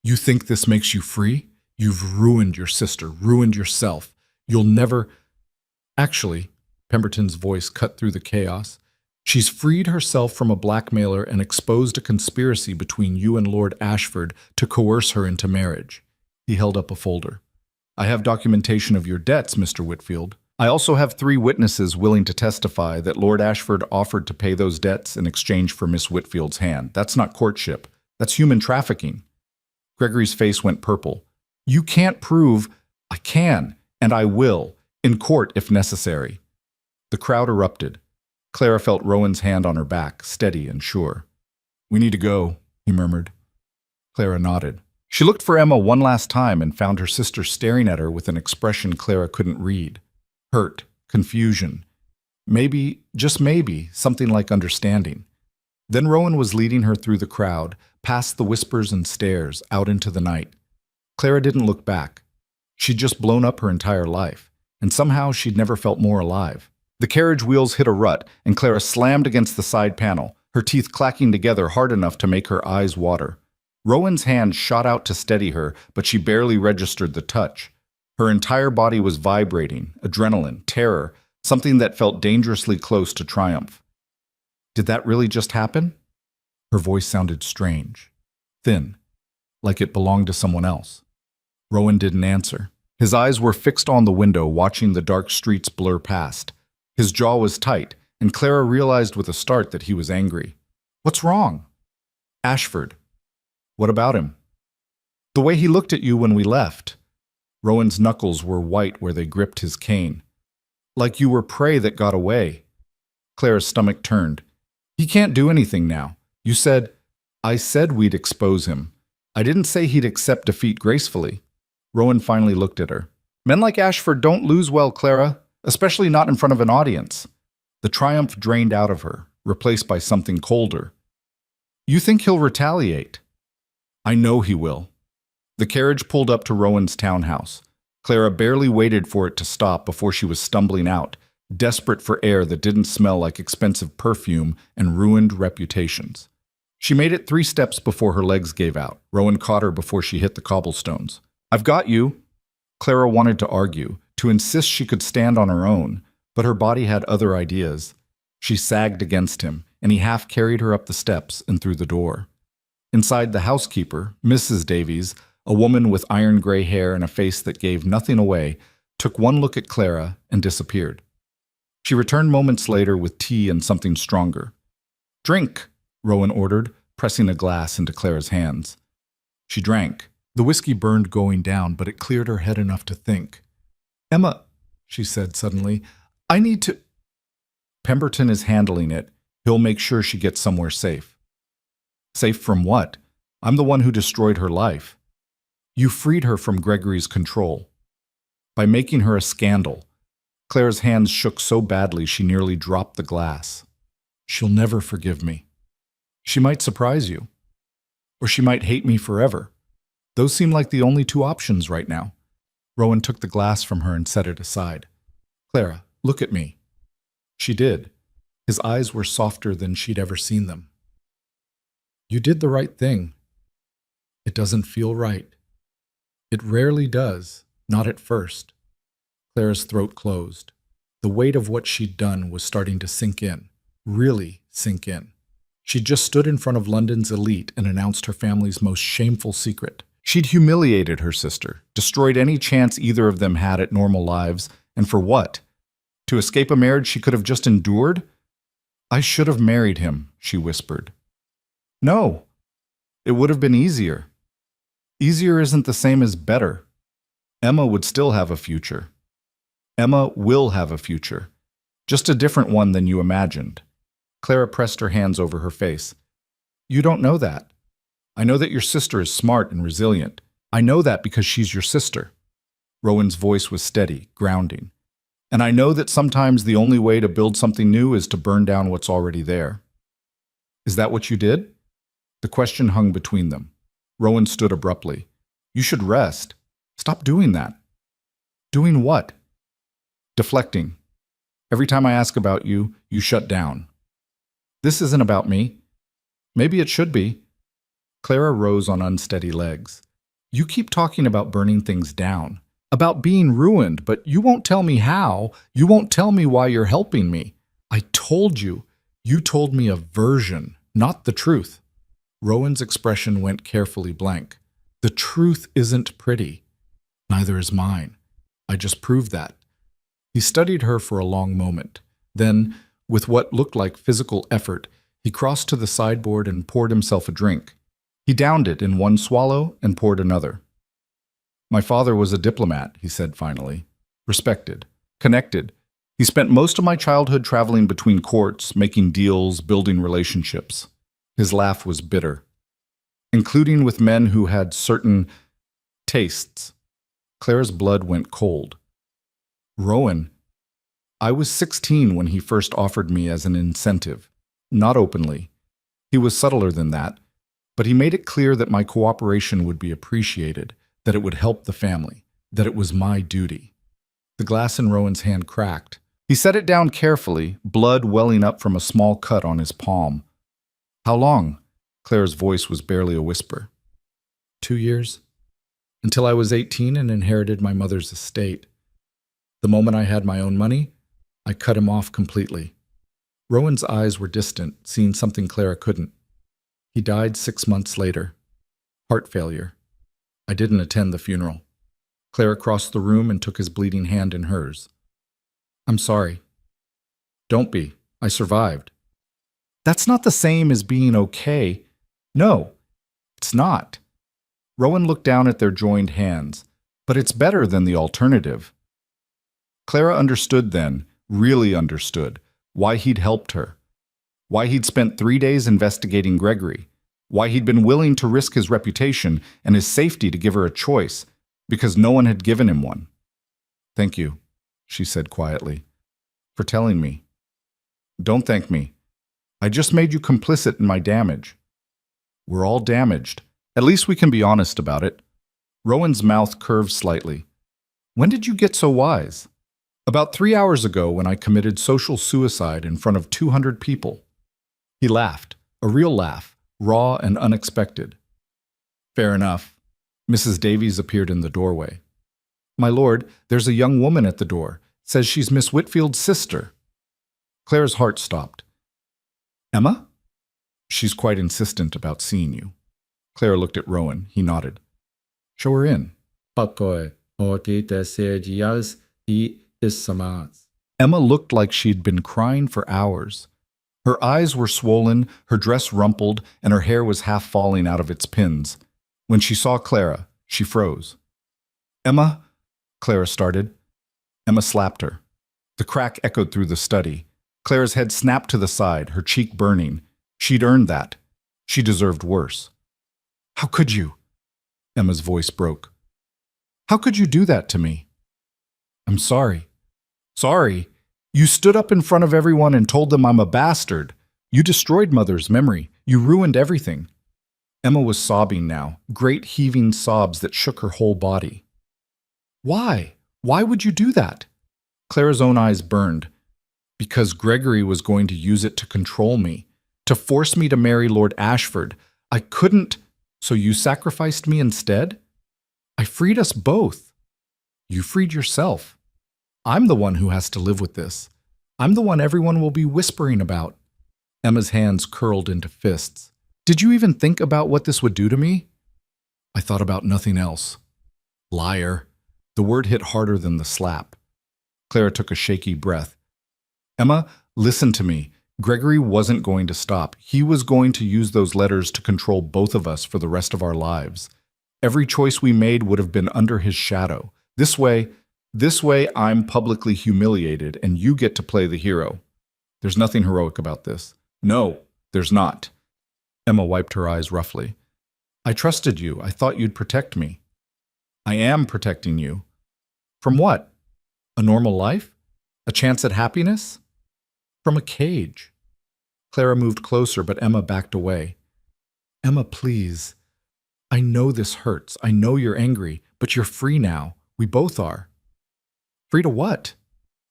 You think this makes you free? You've ruined your sister, ruined yourself. You'll never... Actually, Pemberton's voice cut through the chaos. She's freed herself from a blackmailer and exposed a conspiracy between you and Lord Ashford to coerce her into marriage. He held up a folder. I have documentation of your debts, Mr. Whitfield. I also have 3 witnesses willing to testify that Lord Ashford offered to pay those debts in exchange for Miss Whitfield's hand. That's not courtship. That's human trafficking. Gregory's face went purple. You can't prove... I can, and I will, in court if necessary. The crowd erupted. Clara felt Rowan's hand on her back, steady and sure. We need to go, he murmured. Clara nodded. She looked for Emma one last time and found her sister staring at her with an expression Clara couldn't read. Hurt, confusion. Maybe, just maybe, something like understanding. Then Rowan was leading her through the crowd, past the whispers and stares, out into the night. Clara didn't look back. She'd just blown up her entire life, and somehow she'd never felt more alive. The carriage wheels hit a rut, and Clara slammed against the side panel, her teeth clacking together hard enough to make her eyes water. Rowan's hand shot out to steady her, but she barely registered the touch. Her entire body was vibrating, adrenaline, terror, something that felt dangerously close to triumph. Did that really just happen? Her voice sounded strange, thin, like it belonged to someone else. Rowan didn't answer. His eyes were fixed on the window, watching the dark streets blur past. His jaw was tight, and Clara realized with a start that he was angry. What's wrong? Ashford. What about him? The way he looked at you when we left. Rowan's knuckles were white where they gripped his cane. Like you were prey that got away. Clara's stomach turned. He can't do anything now. You said... I said we'd expose him. I didn't say he'd accept defeat gracefully. Rowan finally looked at her. Men like Ashford don't lose well, Clara, especially not in front of an audience. The triumph drained out of her, replaced by something colder. You think he'll retaliate? I know he will. The carriage pulled up to Rowan's townhouse. Clara barely waited for it to stop before she was stumbling out, desperate for air that didn't smell like expensive perfume and ruined reputations. She made it 3 steps before her legs gave out. Rowan caught her before she hit the cobblestones. I've got you. Clara wanted to argue, to insist she could stand on her own, but her body had other ideas. She sagged against him, and he half carried her up the steps and through the door. Inside, the housekeeper, Mrs. Davies, a woman with iron gray hair and a face that gave nothing away, took one look at Clara and disappeared. She returned moments later with tea and something stronger. Drink, Rowan ordered, pressing a glass into Clara's hands. She drank. The whiskey burned going down, but it cleared her head enough to think. Emma, she said suddenly, I need to... Pemberton is handling it. He'll make sure she gets somewhere safe. Safe from what? I'm the one who destroyed her life. You freed her from Gregory's control. By making her a scandal. Clara's hands shook so badly she nearly dropped the glass. She'll never forgive me. She might surprise you. Or she might hate me forever. Those seem like the only 2 options right now. Rowan took the glass from her and set it aside. Clara, look at me. She did. His eyes were softer than she'd ever seen them. You did the right thing. It doesn't feel right. It rarely does, not at first. Clara's throat closed. The weight of what she'd done was starting to sink in, really sink in. She'd just stood in front of London's elite and announced her family's most shameful secret. She'd humiliated her sister, destroyed any chance either of them had at normal lives, and for what? To escape a marriage she could have just endured? I should have married him, she whispered. No, it would have been easier. Easier isn't the same as better. Emma would still have a future. Emma will have a future. Just a different one than you imagined. Clara pressed her hands over her face. You don't know that. I know that your sister is smart and resilient. I know that because she's your sister. Rowan's voice was steady, grounding. And I know that sometimes the only way to build something new is to burn down what's already there. Is that what you did? The question hung between them. Rowan stood abruptly. You should rest. Stop doing that. Doing what? Deflecting. Every time I ask about you, you shut down. This isn't about me. Maybe it should be. Clara rose on unsteady legs. You keep talking about burning things down, about being ruined, but you won't tell me how. You won't tell me why you're helping me. I told you. You told me a version, not the truth. Rowan's expression went carefully blank. The truth isn't pretty. Neither is mine. I just proved that. He studied her for a long moment. Then, with what looked like physical effort, he crossed to the sideboard and poured himself a drink. He downed it in one swallow and poured another. My father was a diplomat, he said finally. Respected. Connected. He spent most of my childhood traveling between courts, making deals, building relationships. His laugh was bitter. Including with men who had certain tastes. Clara's blood went cold. Rowan, I was 16 when he first offered me as an incentive. Not openly. He was subtler than that, but he made it clear that my cooperation would be appreciated, that it would help the family, that it was my duty. The glass in Rowan's hand cracked. He set it down carefully, blood welling up from a small cut on his palm. How long? Clara's voice was barely a whisper. 2 years. Until I was 18 and inherited my mother's estate. The moment I had my own money, I cut him off completely. Rowan's eyes were distant, seeing something Clara couldn't. He died 6 months later. Heart failure. I didn't attend the funeral. Clara crossed the room and took his bleeding hand in hers. I'm sorry. Don't be. I survived. That's not the same as being okay. No, it's not. Rowan looked down at their joined hands. But it's better than the alternative. Clara understood then, really understood, why he'd helped her. Why he'd spent 3 days investigating Gregory. Why he'd been willing to risk his reputation and his safety to give her a choice, because no one had given him one. Thank you, she said quietly, for telling me. Don't thank me. I just made you complicit in my damage. We're all damaged. At least we can be honest about it. Rowan's mouth curved slightly. When did you get so wise? About 3 hours ago when I committed social suicide in front of 200 people. He laughed, a real laugh, raw and unexpected. Fair enough. Mrs. Davies appeared in the doorway. My lord, there's a young woman at the door. Says she's Miss Whitfield's sister. Clara's heart stopped. Emma? She's quite insistent about seeing you. Clara looked at Rowan. He nodded. Show her in. Emma looked like she'd been crying for hours. Her eyes were swollen, her dress rumpled, and her hair was half falling out of its pins. When she saw Clara, she froze. Emma, Clara started. Emma slapped her. The crack echoed through the study. Clara's head snapped to the side, her cheek burning. She'd earned that. She deserved worse. How could you? Emma's voice broke. How could you do that to me? I'm sorry. Sorry? You stood up in front of everyone and told them I'm a bastard. You destroyed Mother's memory. You ruined everything. Emma was sobbing now, great heaving sobs that shook her whole body. Why? Why would you do that? Clara's own eyes burned. Because Gregory was going to use it to control me, to force me to marry Lord Ashford. I couldn't, so you sacrificed me instead? I freed us both. You freed yourself. I'm the one who has to live with this. I'm the one everyone will be whispering about. Emma's hands curled into fists. Did you even think about what this would do to me? I thought about nothing else. Liar. The word hit harder than the slap. Clara took a shaky breath. Emma, listen to me. Gregory wasn't going to stop. He was going to use those letters to control both of us for the rest of our lives. Every choice we made would have been under his shadow. This way, I'm publicly humiliated and you get to play the hero. There's nothing heroic about this. No, there's not. Emma wiped her eyes roughly. I trusted you. I thought you'd protect me. I am protecting you. From what? A normal life? A chance at happiness? From a cage. Clara moved closer, but Emma backed away. Emma, please. I know this hurts. I know you're angry, but you're free now. We both are. Free to what?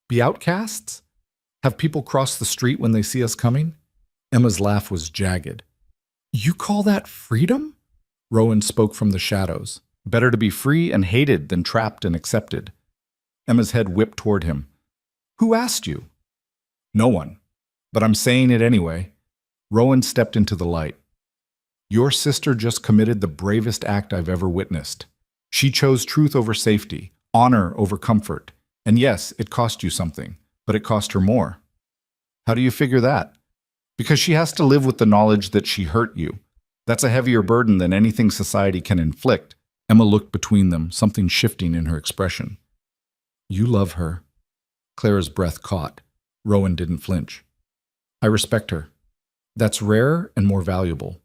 Be outcasts? Have people cross the street when they see us coming? Emma's laugh was jagged. You call that freedom? Rowan spoke from the shadows. Better to be free and hated than trapped and accepted. Emma's head whipped toward him. Who asked you? No one. But I'm saying it anyway. Rowan stepped into the light. Your sister just committed the bravest act I've ever witnessed. She chose truth over safety, honor over comfort. And yes, it cost you something, but it cost her more. How do you figure that? Because she has to live with the knowledge that she hurt you. That's a heavier burden than anything society can inflict. Emma looked between them, something shifting in her expression. You love her. Clara's breath caught. Rowan didn't flinch. I respect her. That's rarer and more valuable.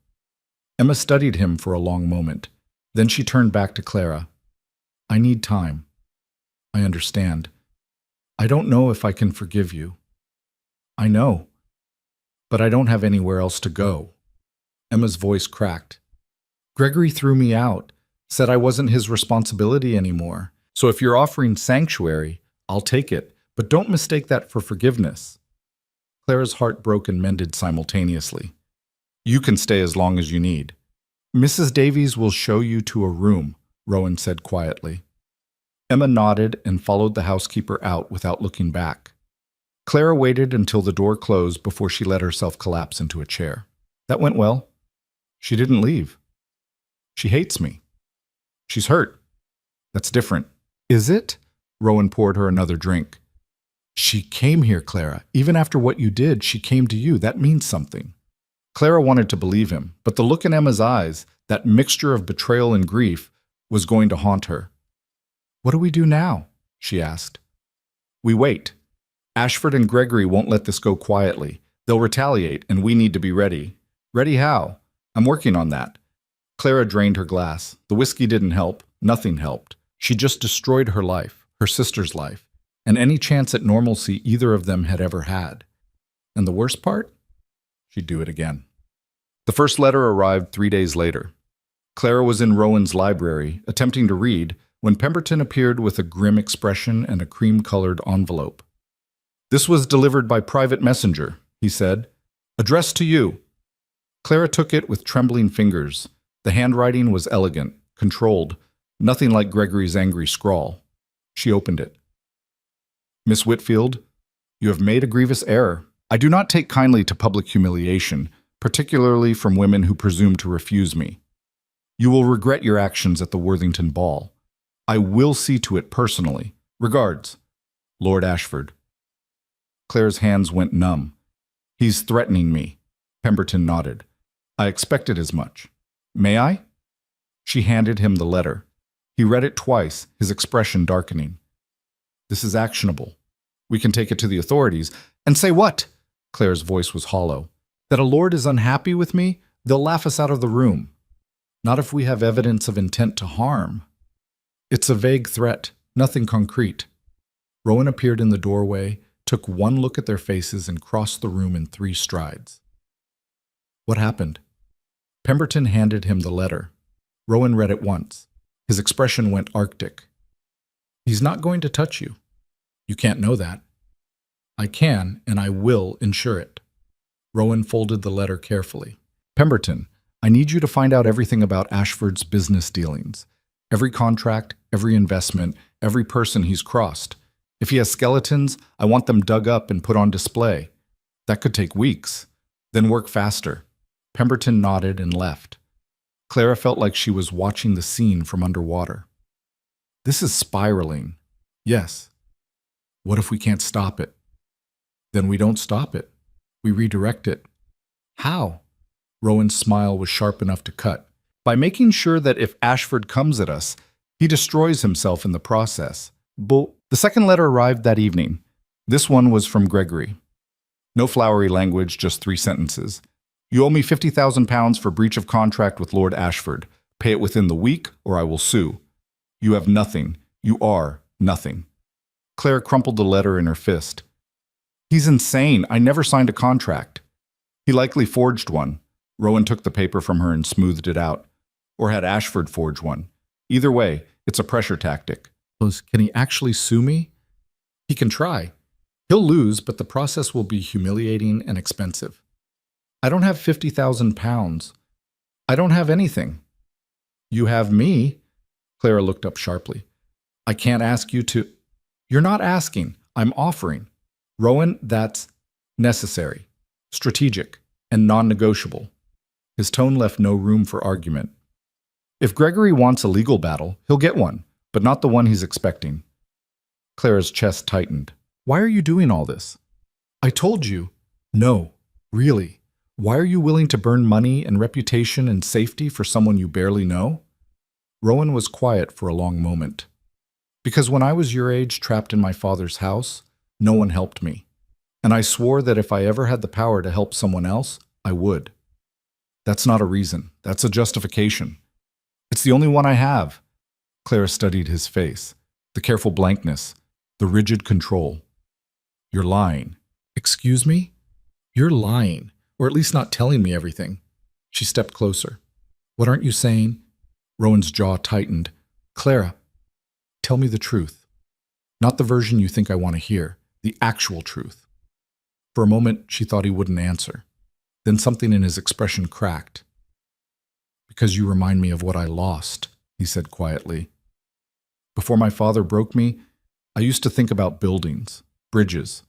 Emma studied him for a long moment. Then she turned back to Clara. I need time. I understand. I don't know if I can forgive you. I know. But I don't have anywhere else to go. Emma's voice cracked. Gregory threw me out, said I wasn't his responsibility anymore. So if you're offering sanctuary, I'll take it, but don't mistake that for forgiveness. Clara's heart broke and mended simultaneously. You can stay as long as you need. Mrs. Davies will show you to a room, Rowan said quietly. Emma nodded and followed the housekeeper out without looking back. Clara waited until the door closed before she let herself collapse into a chair. That went well. She didn't leave. She hates me. She's hurt. That's different. Is it? Rowan poured her another drink. She came here, Clara. Even after what you did, she came to you. That means something. Clara wanted to believe him, but the look in Emma's eyes, that mixture of betrayal and grief, was going to haunt her. What do we do now? She asked. We wait. Ashford and Gregory won't let this go quietly. They'll retaliate, and we need to be ready. Ready how? I'm working on that. Clara drained her glass. The whiskey didn't help. Nothing helped. She just destroyed her life, her sister's life, and any chance at normalcy either of them had ever had. And the worst part? She'd do it again. The first letter arrived 3 days later. Clara was in Rowan's library, attempting to read, when Pemberton appeared with a grim expression and a cream-colored envelope. This was delivered by private messenger, he said. Addressed to you. Clara took it with trembling fingers. The handwriting was elegant, controlled, nothing like Gregory's angry scrawl. She opened it. Miss Whitfield, you have made a grievous error. I do not take kindly to public humiliation, particularly from women who presume to refuse me. You will regret your actions at the Worthington ball. I will see to it personally. Regards, Lord Ashford. Clara's hands went numb. He's threatening me. Pemberton nodded. I expected as much. May I? She handed him the letter. He read it twice, his expression darkening. This is actionable. We can take it to the authorities. And say what? Clara's voice was hollow. That a lord is unhappy with me? They'll laugh us out of the room. Not if we have evidence of intent to harm. It's a vague threat, nothing concrete. Rowan appeared in the doorway, took one look at their faces, and crossed the room in 3 strides. What happened? Pemberton handed him the letter. Rowan read it once. His expression went arctic. He's not going to touch you. You can't know that. I can, and I will ensure it. Rowan folded the letter carefully. Pemberton, I need you to find out everything about Ashford's business dealings. Every contract, every investment, every person he's crossed. If he has skeletons, I want them dug up and put on display. That could take weeks. Then work faster. Pemberton nodded and left. Clara felt like she was watching the scene from underwater. This is spiraling. Yes. What if we can't stop it? Then we don't stop it. We redirect it. How? Rowan's smile was sharp enough to cut. By making sure that if Ashford comes at us, he destroys himself in the process. The second letter arrived that evening. This one was from Gregory. No flowery language, just 3 sentences. You owe me £50,000 for breach of contract with Lord Ashford. Pay it within the week, or I will sue. You have nothing. You are nothing. Clara crumpled the letter in her fist. He's insane. I never signed a contract. He likely forged one. Rowan took the paper from her and smoothed it out. Or had Ashford forge one. Either way, it's a pressure tactic. Can he actually sue me? He can try. He'll lose, but the process will be humiliating and expensive. I don't have £50,000. I don't have anything. You have me? Clara looked up sharply. I can't ask you to... You're not asking. I'm offering. Rowan, that's necessary, strategic, and non-negotiable. His tone left no room for argument. If Gregory wants a legal battle, he'll get one, but not the one he's expecting. Clara's chest tightened. Why are you doing all this? I told you. No, really. Why are you willing to burn money and reputation and safety for someone you barely know? Rowan was quiet for a long moment. Because when I was your age, trapped in my father's house, no one helped me. And I swore that if I ever had the power to help someone else, I would. That's not a reason. That's a justification. It's the only one I have. Clara studied his face, the careful blankness, the rigid control. You're lying. Excuse me? You're lying, or at least not telling me everything. She stepped closer. What aren't you saying? Rowan's jaw tightened. Clara, tell me the truth. Not the version you think I want to hear, the actual truth. For a moment, she thought he wouldn't answer. Then something in his expression cracked. Because you remind me of what I lost, he said quietly. Before my father broke me, I used to think about buildings, bridges,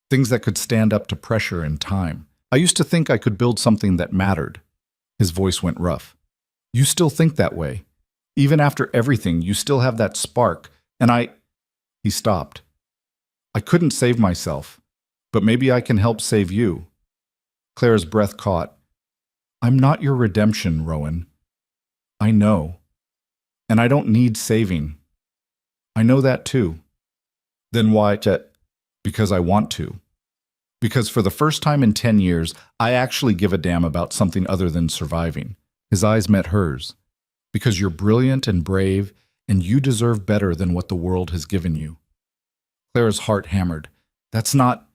things that could stand up to pressure and time. I used to think I could build something that mattered. His voice went rough. You still think that way. Even after everything, you still have that spark, and He stopped. I couldn't save myself, but maybe I can help save you. Clara's breath caught. I'm not your redemption, Rowan. I know. And I don't need saving. I know that too. Then why? Because I want to. Because for the first time in 10 years, I actually give a damn about something other than surviving. His eyes met hers. Because you're brilliant and brave, and you deserve better than what the world has given you. Clara's heart hammered. That's not...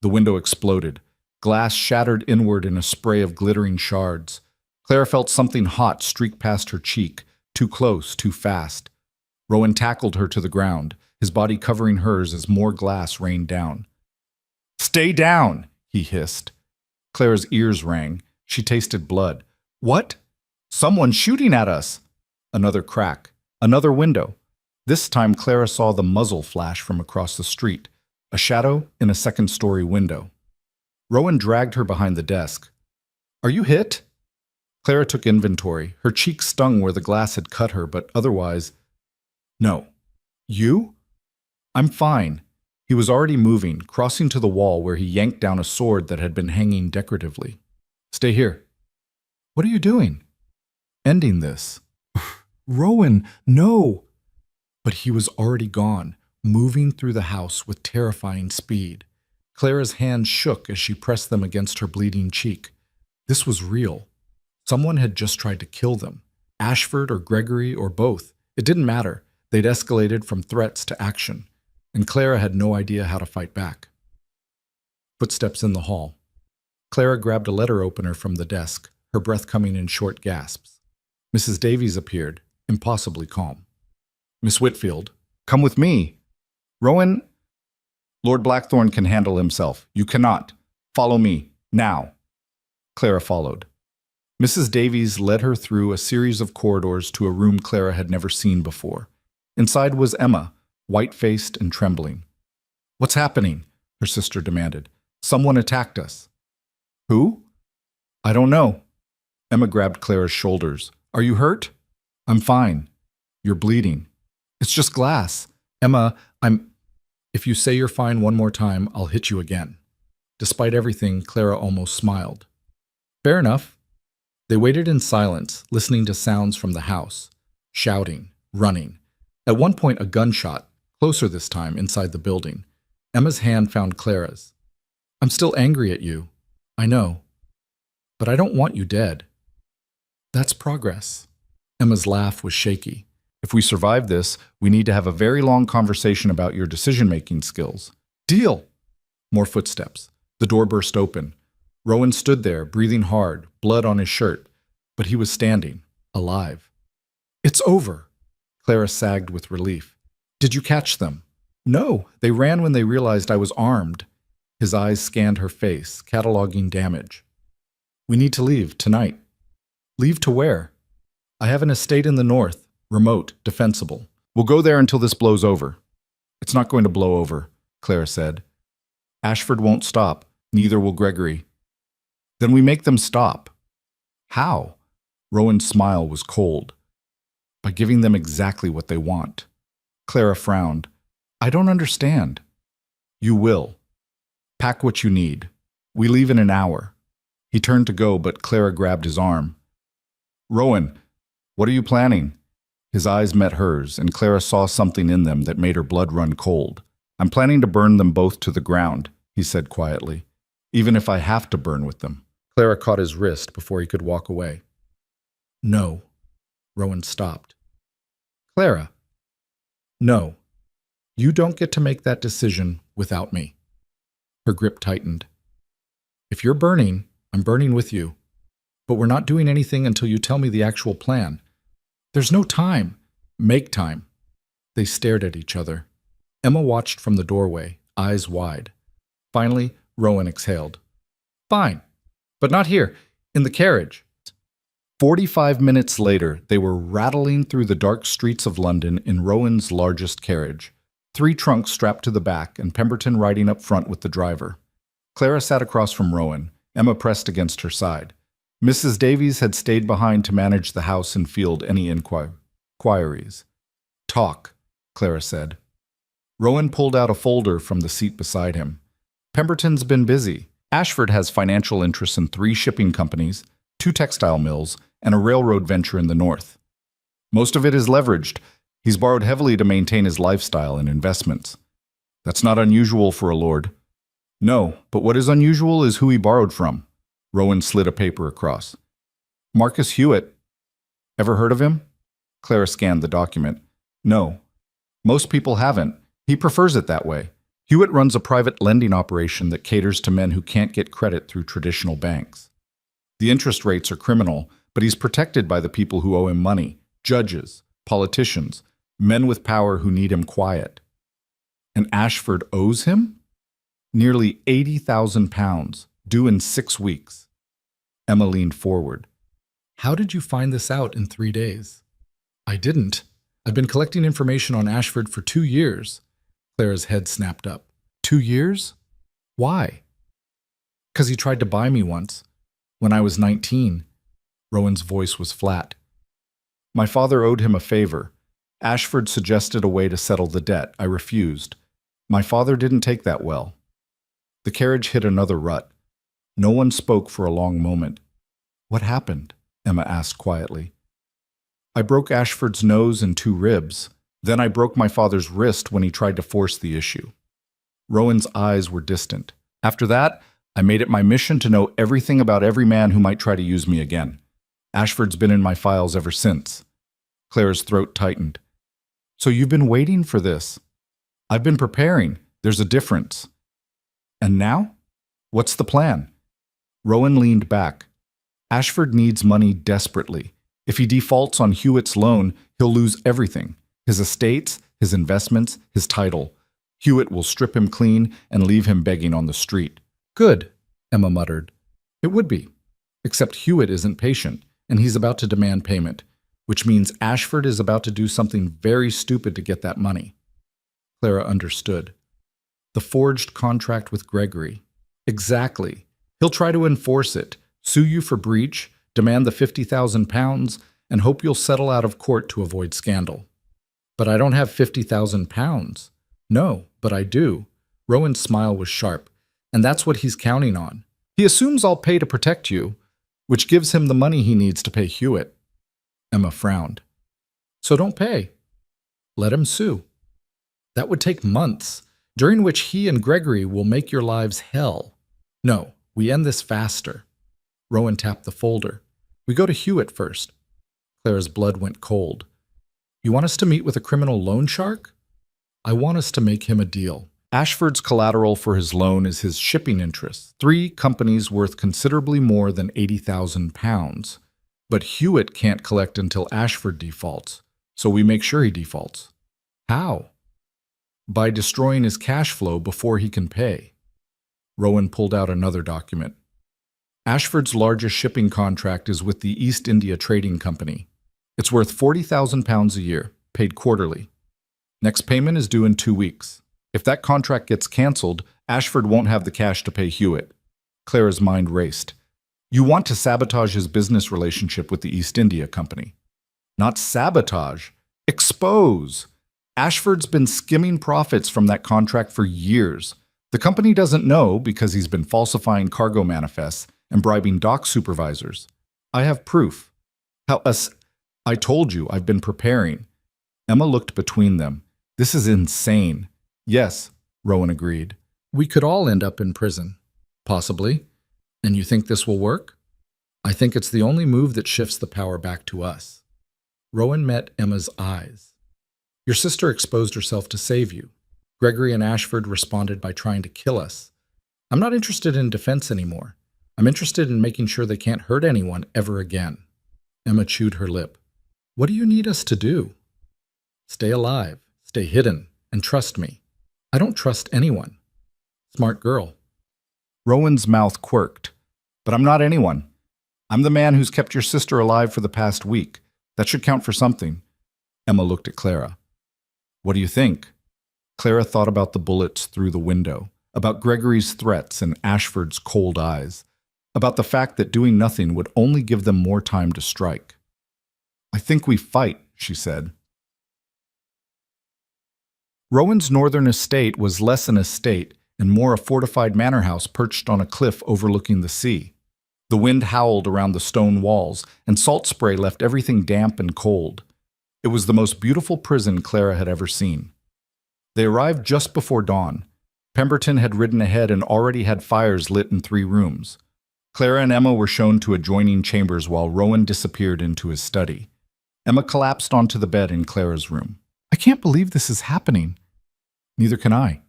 The window exploded. Glass shattered inward in a spray of glittering shards. Clara felt something hot streak past her cheek, too close, too fast. Rowan tackled her to the ground, his body covering hers as more glass rained down. Stay down, he hissed. Clara's ears rang. She tasted blood. What? Someone shooting at us! Another crack. Another window. This time Clara saw the muzzle flash from across the street, a shadow in a second-story window. Rowan dragged her behind the desk. Are you hit? Clara took inventory. Her cheek stung where the glass had cut her, but otherwise... No. You? I'm fine. He was already moving, crossing to the wall where he yanked down a sword that had been hanging decoratively. Stay here. What are you doing? Ending this. Rowan, no! But he was already gone, moving through the house with terrifying speed. Clara's hands shook as she pressed them against her bleeding cheek. This was real. Someone had just tried to kill them. Ashford or Gregory or both. It didn't matter. They'd escalated from threats to action, and Clara had no idea how to fight back. Footsteps in the hall. Clara grabbed a letter opener from the desk, her breath coming in short gasps. Mrs. Davies appeared, impossibly calm. Miss Whitfield, come with me. Rowan, Lord Blackthorne can handle himself. You cannot. Follow me, now. Clara followed. Mrs. Davies led her through a series of corridors to a room Clara had never seen before. Inside was Emma, white-faced and trembling. What's happening? Her sister demanded. Someone attacked us. Who? I don't know. Emma grabbed Clara's shoulders. Are you hurt? I'm fine. You're bleeding. It's just glass. Emma, If you say you're fine one more time, I'll hit you again. Despite everything, Clara almost smiled. Fair enough. They waited in silence, listening to sounds from the house. Shouting, running. At one point, a gunshot, closer this time, inside the building. Emma's hand found Clara's. I'm still angry at you. I know. But I don't want you dead. That's progress. Emma's laugh was shaky. If we survive this, we need to have a very long conversation about your decision-making skills. Deal! More footsteps. The door burst open. Rowan stood there, breathing hard, blood on his shirt. But he was standing, alive. It's over. Clara sagged with relief. Did you catch them? No, they ran when they realized I was armed. His eyes scanned her face, cataloging damage. We need to leave, tonight. Leave to where? I have an estate in the north. Remote, defensible. We'll go there until this blows over. It's not going to blow over, Clara said. Ashford won't stop, neither will Gregory. Then we make them stop. How? Rowan's smile was cold. By giving them exactly what they want. Clara frowned. I don't understand. You will. Pack what you need. We leave in an hour. He turned to go, but Clara grabbed his arm. Rowan, what are you planning? His eyes met hers, and Clara saw something in them that made her blood run cold. I'm planning to burn them both to the ground, he said quietly, even if I have to burn with them. Clara caught his wrist before he could walk away. No. Rowan stopped. Clara. No. You don't get to make that decision without me. Her grip tightened. If you're burning, I'm burning with you. But we're not doing anything until you tell me the actual plan. There's no time. Make time. They stared at each other. Emma watched from the doorway, eyes wide. Finally, Rowan exhaled. Fine. But not here. In the carriage. 45 minutes later, they were rattling through the dark streets of London in Rowan's largest carriage. 3 trunks strapped to the back, and Pemberton riding up front with the driver. Clara sat across from Rowan, Emma pressed against her side. Mrs. Davies had stayed behind to manage the house and field any inquiries. Talk, Clara said. Rowan pulled out a folder from the seat beside him. Pemberton's been busy. Ashford has financial interests in 3 shipping companies, 2 textile mills, and a railroad venture in the north. Most of it is leveraged. He's borrowed heavily to maintain his lifestyle and investments. That's not unusual for a lord. No, but what is unusual is who he borrowed from. Rowan slid a paper across. Marcus Hewitt. Ever heard of him? Clara scanned the document. No. Most people haven't. He prefers it that way. Hewitt runs a private lending operation that caters to men who can't get credit through traditional banks. The interest rates are criminal, but he's protected by the people who owe him money, judges, politicians, men with power who need him quiet. And Ashford owes him? Nearly £80,000, due in 6 weeks. Emma leaned forward. How did you find this out in 3 days? I didn't. I've been collecting information on Ashford for 2 years. Clara's head snapped up. 2 years? Why? Because he tried to buy me once. When I was 19. Rowan's voice was flat. My father owed him a favor. Ashford suggested a way to settle the debt. I refused. My father didn't take that well. The carriage hit another rut. No one spoke for a long moment. What happened? Emma asked quietly. I broke Ashford's nose and 2 ribs. Then I broke my father's wrist when he tried to force the issue. Rowan's eyes were distant. After that, I made it my mission to know everything about every man who might try to use me again. Ashford's been in my files ever since. Clara's throat tightened. So you've been waiting for this? I've been preparing. There's a difference. And now? What's the plan? Rowan leaned back. Ashford needs money desperately. If he defaults on Hewitt's loan, he'll lose everything. His estates, his investments, his title. Hewitt will strip him clean and leave him begging on the street. Good, Emma muttered. It would be. Except Hewitt isn't patient, and he's about to demand payment, which means Ashford is about to do something very stupid to get that money. Clara understood. The forged contract with Gregory. Exactly. He'll try to enforce it, sue you for breach, demand the £50,000, and hope you'll settle out of court to avoid scandal. But I don't have £50,000. No, but I do. Rowan's smile was sharp, and that's what he's counting on. He assumes I'll pay to protect you, which gives him the money he needs to pay Hewitt. Emma frowned. So don't pay. Let him sue. That would take months, during which he and Gregory will make your lives hell. No, we end this faster. Rowan tapped the folder. We go to Hewitt first. Clara's blood went cold. You want us to meet with a criminal loan shark? I want us to make him a deal. Ashford's collateral for his loan is his shipping interests, 3 companies worth considerably more than £80,000. But Hewitt can't collect until Ashford defaults, so we make sure he defaults. How? By destroying his cash flow before he can pay. Rowan pulled out another document. Ashford's largest shipping contract is with the East India Trading Company. It's worth £40,000 a year, paid quarterly. Next payment is due in 2 weeks. If that contract gets cancelled, Ashford won't have the cash to pay Hewitt. Clara's mind raced. You want to sabotage his business relationship with the East India Company. Not sabotage. Expose. Ashford's been skimming profits from that contract for years. The company doesn't know because he's been falsifying cargo manifests and bribing dock supervisors. I have proof. I told you, I've been preparing. Emma looked between them. This is insane. Yes, Rowan agreed. We could all end up in prison. Possibly. And you think this will work? I think it's the only move that shifts the power back to us. Rowan met Emma's eyes. Your sister exposed herself to save you. Gregory and Ashford responded by trying to kill us. I'm not interested in defense anymore. I'm interested in making sure they can't hurt anyone ever again. Emma chewed her lip. What do you need us to do? Stay alive, stay hidden, and trust me. I don't trust anyone. Smart girl. Rowan's mouth quirked. But I'm not anyone. I'm the man who's kept your sister alive for the past week. That should count for something. Emma looked at Clara. What do you think? Clara thought about the bullets through the window, about Gregory's threats and Ashford's cold eyes, about the fact that doing nothing would only give them more time to strike. I think we fight, she said. Rowan's northern estate was less an estate and more a fortified manor house perched on a cliff overlooking the sea. The wind howled around the stone walls, and salt spray left everything damp and cold. It was the most beautiful prison Clara had ever seen. They arrived just before dawn. Pemberton had ridden ahead and already had fires lit in 3 rooms. Clara and Emma were shown to adjoining chambers while Rowan disappeared into his study. Emma collapsed onto the bed in Clara's room. I can't believe this is happening. Neither can I.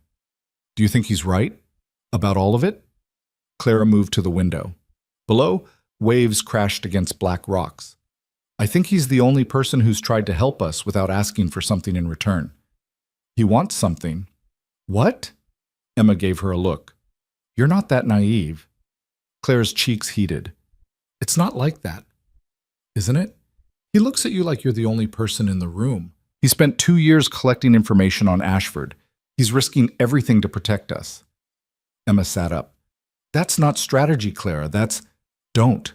Do you think he's right? About all of it? Clara moved to the window. Below, waves crashed against black rocks. I think he's the only person who's tried to help us without asking for something in return. He wants something. What? Emma gave her a look. You're not that naive. Clara's cheeks heated. It's not like that, isn't it? He looks at you like you're the only person in the room. He spent 2 years collecting information on Ashford. He's risking everything to protect us. Emma sat up. That's not strategy, Clara. That's don't.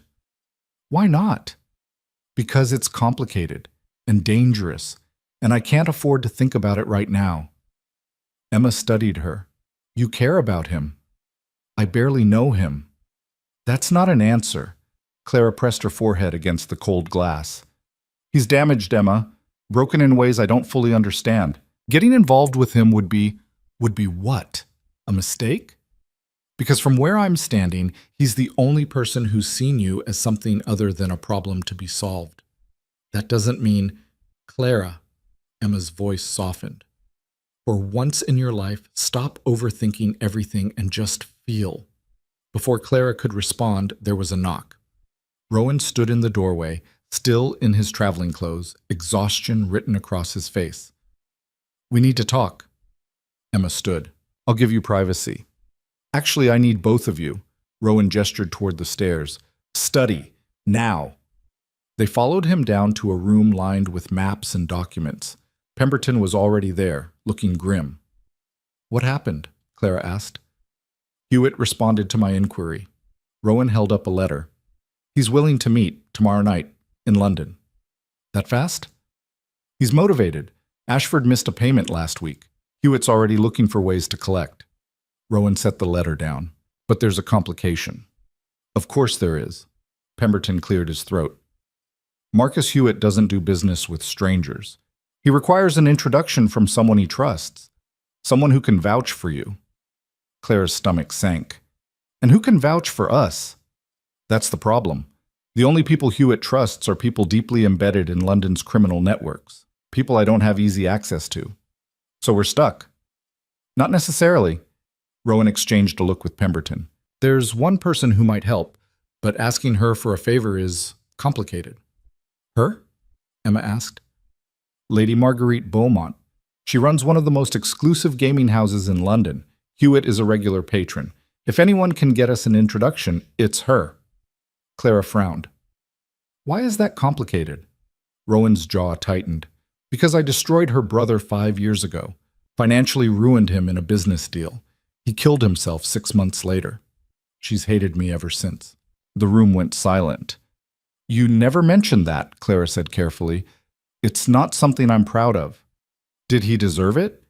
Why not? Because it's complicated and dangerous, and I can't afford to think about it right now. Emma studied her. You care about him. I barely know him. That's not an answer. Clara pressed her forehead against the cold glass. He's damaged, Emma. Broken in ways I don't fully understand. Getting involved with him would be what? A mistake? Because from where I'm standing, he's the only person who's seen you as something other than a problem to be solved. That doesn't mean, Clara, Emma's voice softened. For once in your life, stop overthinking everything and just feel. Before Clara could respond, there was a knock. Rowan stood in the doorway, still in his traveling clothes, exhaustion written across his face. We need to talk. Emma stood. I'll give you privacy. Actually, I need both of you. Rowan gestured toward the stairs. Study. Now. They followed him down to a room lined with maps and documents. Pemberton was already there, looking grim. What happened? Clara asked. Hewitt responded to my inquiry. Rowan held up a letter. He's willing to meet tomorrow night in London. That fast? He's motivated. Ashford missed a payment last week. Hewitt's already looking for ways to collect. Rowan set the letter down. But there's a complication. Of course there is. Pemberton cleared his throat. Marcus Hewitt doesn't do business with strangers. He requires an introduction from someone he trusts, someone who can vouch for you. Clara's stomach sank. And who can vouch for us? That's the problem. The only people Hewitt trusts are people deeply embedded in London's criminal networks, people I don't have easy access to. So we're stuck. Not necessarily. Rowan exchanged a look with Pemberton. There's one person who might help, but asking her for a favor is complicated. Her? Emma asked. Lady Marguerite Beaumont. She runs one of the most exclusive gaming houses in London. Hewitt is a regular patron. If anyone can get us an introduction, it's her. Clara frowned. Why is that complicated? Rowan's jaw tightened. Because I destroyed her brother 5 years ago. Financially ruined him in a business deal. He killed himself 6 months later. She's hated me ever since. The room went silent. You never mentioned that, Clara said carefully. It's not something I'm proud of. Did he deserve it?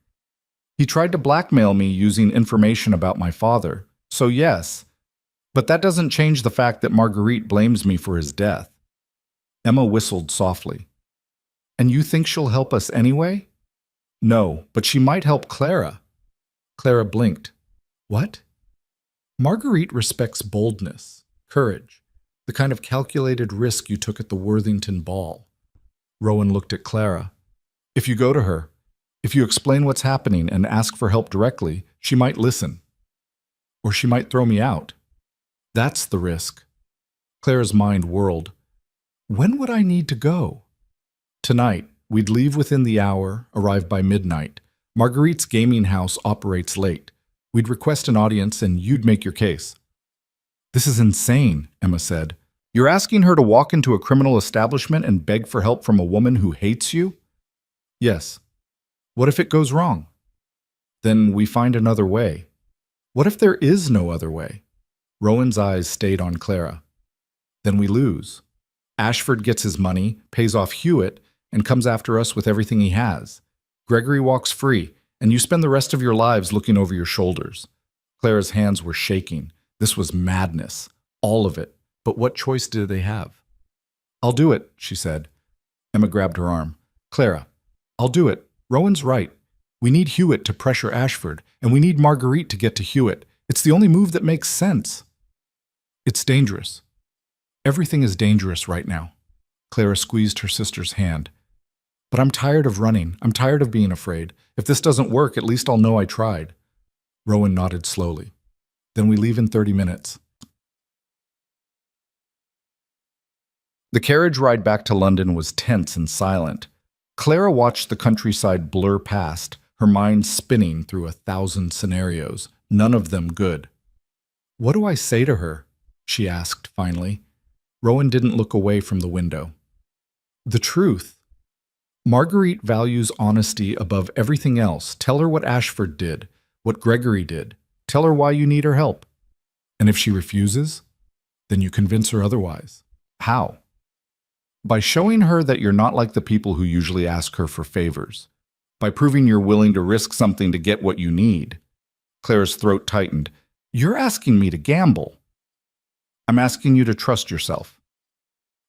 He tried to blackmail me using information about my father. So yes. But that doesn't change the fact that Marguerite blames me for his death. Emma whistled softly. And you think she'll help us anyway? No, but she might help Clara. Clara blinked. What? Marguerite respects boldness, courage, the kind of calculated risk you took at the Worthington ball. Rowan looked at Clara. If you go to her, if you explain what's happening and ask for help directly, she might listen. Or she might throw me out. That's the risk. Clara's mind whirled. When would I need to go? Tonight. We'd leave within the hour, arrive by midnight. Marguerite's gaming house operates late. We'd request an audience and you'd make your case. This is insane, Emma said. You're asking her to walk into a criminal establishment and beg for help from a woman who hates you? Yes. What if it goes wrong? Then we find another way. What if there is no other way? Rowan's eyes stayed on Clara. Then we lose. Ashford gets his money, pays off Hewitt, and comes after us with everything he has. Gregory walks free, and you spend the rest of your lives looking over your shoulders. Clara's hands were shaking. This was madness. All of it. But what choice did they have? I'll do it, she said. Emma grabbed her arm. Clara, I'll do it. Rowan's right. We need Hewitt to pressure Ashford, and we need Marguerite to get to Hewitt. It's the only move that makes sense. It's dangerous. Everything is dangerous right now. Clara squeezed her sister's hand. But I'm tired of running. I'm tired of being afraid. If this doesn't work, at least I'll know I tried. Rowan nodded slowly. Then we leave in 30 minutes. The carriage ride back to London was tense and silent. Clara watched the countryside blur past, her mind spinning through 1,000 scenarios, none of them good. What do I say to her? She asked finally. Rowan didn't look away from the window. The truth. Marguerite values honesty above everything else. Tell her what Ashford did, what Gregory did. Tell her why you need her help. And if she refuses, then you convince her otherwise. How? By showing her that you're not like the people who usually ask her for favors. By proving you're willing to risk something to get what you need. Clara's throat tightened. You're asking me to gamble. I'm asking you to trust yourself.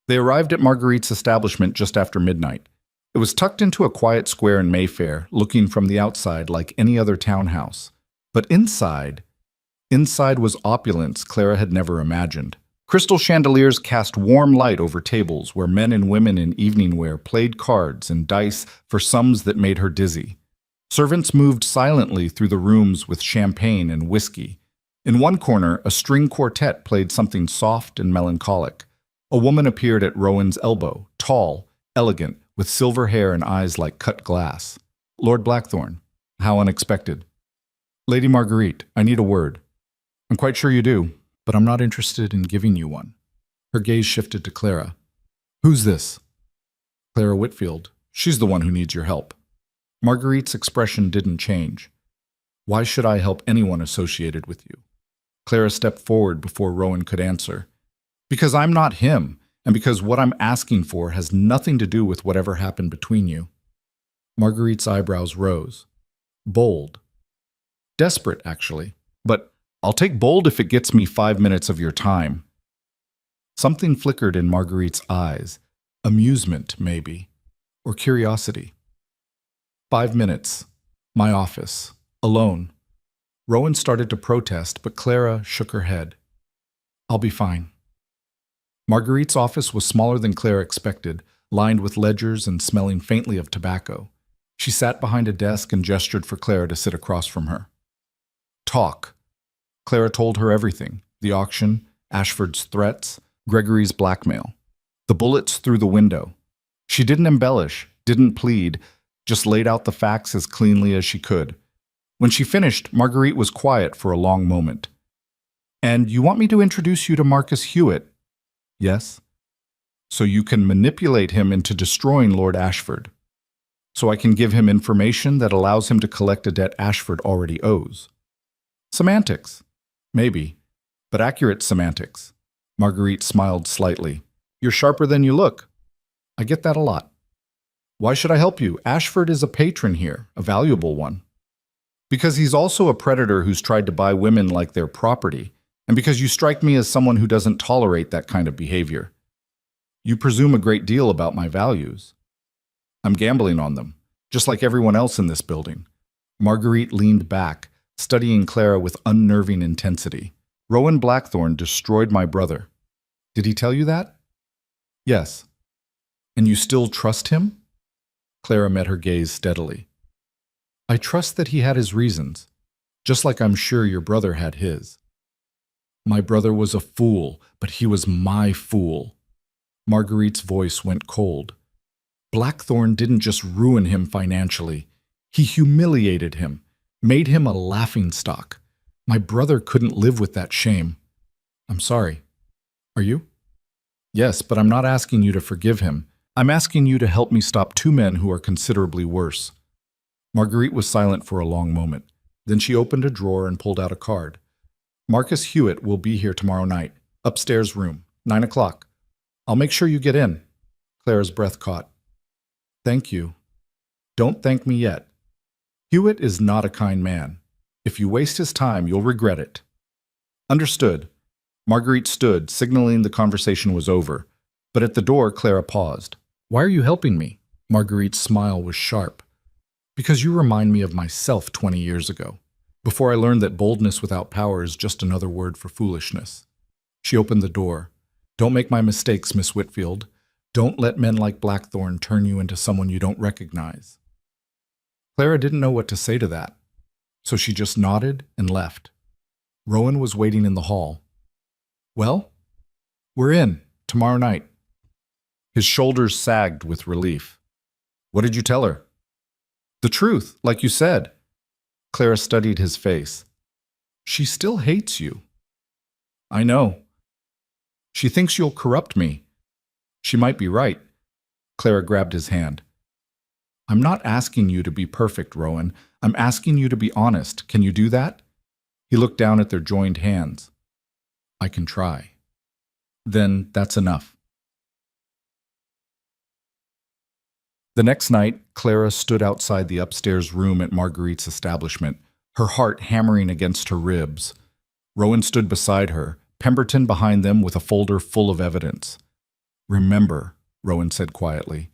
They arrived at Marguerite's establishment just after midnight. It was tucked into a quiet square in Mayfair, looking from the outside like any other townhouse. But inside was opulence Clara had never imagined. Crystal chandeliers cast warm light over tables where men and women in evening wear played cards and dice for sums that made her dizzy. Servants moved silently through the rooms with champagne and whiskey. In one corner, a string quartet played something soft and melancholic. A woman appeared at Rowan's elbow, tall, elegant, with silver hair and eyes like cut glass. Lord Blackthorne. How unexpected. Lady Marguerite, I need a word. I'm quite sure you do, but I'm not interested in giving you one. Her gaze shifted to Clara. Who's this? Clara Whitfield. She's the one who needs your help. Marguerite's expression didn't change. Why should I help anyone associated with you? Clara stepped forward before Rowan could answer. Because I'm not him, and because what I'm asking for has nothing to do with whatever happened between you. Marguerite's eyebrows rose. Bold. Desperate, actually. But I'll take bold if it gets me 5 minutes of your time. Something flickered in Marguerite's eyes. Amusement, maybe. Or curiosity. 5 minutes. My office. Alone. Rowan started to protest, but Clara shook her head. I'll be fine. Marguerite's office was smaller than Clara expected, lined with ledgers and smelling faintly of tobacco. She sat behind a desk and gestured for Clara to sit across from her. Talk. Clara told her everything. The auction, Ashford's threats, Gregory's blackmail. The bullets through the window. She didn't embellish, didn't plead, just laid out the facts as cleanly as she could. When she finished, Marguerite was quiet for a long moment. And you want me to introduce you to Marcus Hewitt? Yes. So you can manipulate him into destroying Lord Ashford. So I can give him information that allows him to collect a debt Ashford already owes. Semantics. Maybe. But accurate semantics. Marguerite smiled slightly. You're sharper than you look. I get that a lot. Why should I help you? Ashford is a patron here, a valuable one. Because he's also a predator who's tried to buy women like their property, and because you strike me as someone who doesn't tolerate that kind of behavior. You presume a great deal about my values. I'm gambling on them, just like everyone else in this building. Marguerite leaned back, studying Clara with unnerving intensity. Rowan Blackthorne destroyed my brother. Did he tell you that? Yes. And you still trust him? Clara met her gaze steadily. I trust that he had his reasons, just like I'm sure your brother had his. My brother was a fool, but he was my fool. Marguerite's voice went cold. Blackthorne didn't just ruin him financially. He humiliated him, made him a laughingstock. My brother couldn't live with that shame. I'm sorry. Are you? Yes, but I'm not asking you to forgive him. I'm asking you to help me stop two men who are considerably worse. Marguerite was silent for a long moment. Then she opened a drawer and pulled out a card. Marcus Hewitt will be here tomorrow night. Upstairs room, 9 o'clock. I'll make sure you get in. Clara's breath caught. Thank you. Don't thank me yet. Hewitt is not a kind man. If you waste his time, you'll regret it. Understood. Marguerite stood, signaling the conversation was over. But at the door, Clara paused. Why are you helping me? Marguerite's smile was sharp. Because you remind me of myself 20 years ago, before I learned that boldness without power is just another word for foolishness. She opened the door. Don't make my mistakes, Miss Whitfield. Don't let men like Blackthorne turn you into someone you don't recognize. Clara didn't know what to say to that, so she just nodded and left. Rowan was waiting in the hall. Well, we're in, tomorrow night. His shoulders sagged with relief. What did you tell her? The truth, like you said. Clara studied his face. She still hates you. I know. She thinks you'll corrupt me. She might be right. Clara grabbed his hand. I'm not asking you to be perfect, Rowan. I'm asking you to be honest. Can you do that? He looked down at their joined hands. I can try. Then that's enough. The next night, Clara stood outside the upstairs room at Marguerite's establishment, her heart hammering against her ribs. Rowan stood beside her, Pemberton behind them with a folder full of evidence. Remember, Rowan said quietly,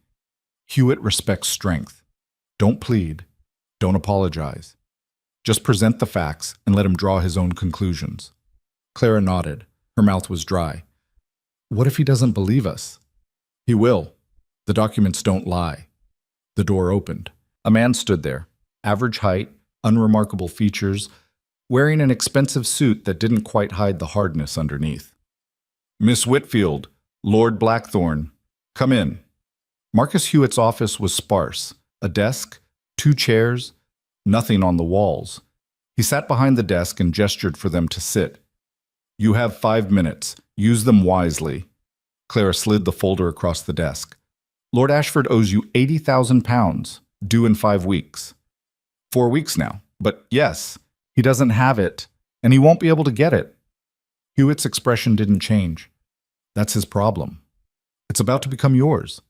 Hewitt respects strength. Don't plead. Don't apologize. Just present the facts and let him draw his own conclusions. Clara nodded. Her mouth was dry. What if he doesn't believe us? He will. The documents don't lie. The door opened. A man stood there, average height, unremarkable features, wearing an expensive suit that didn't quite hide the hardness underneath. Miss Whitfield, Lord Blackthorne, come in. Marcus Hewitt's office was sparse. A desk, 2 chairs, nothing on the walls. He sat behind the desk and gestured for them to sit. You have 5 minutes. Use them wisely. Clara slid the folder across the desk. Lord Ashford owes you £80,000, due in 5 weeks. 4 weeks now. But yes, he doesn't have it, and he won't be able to get it. Hewitt's expression didn't change. That's his problem. It's about to become yours.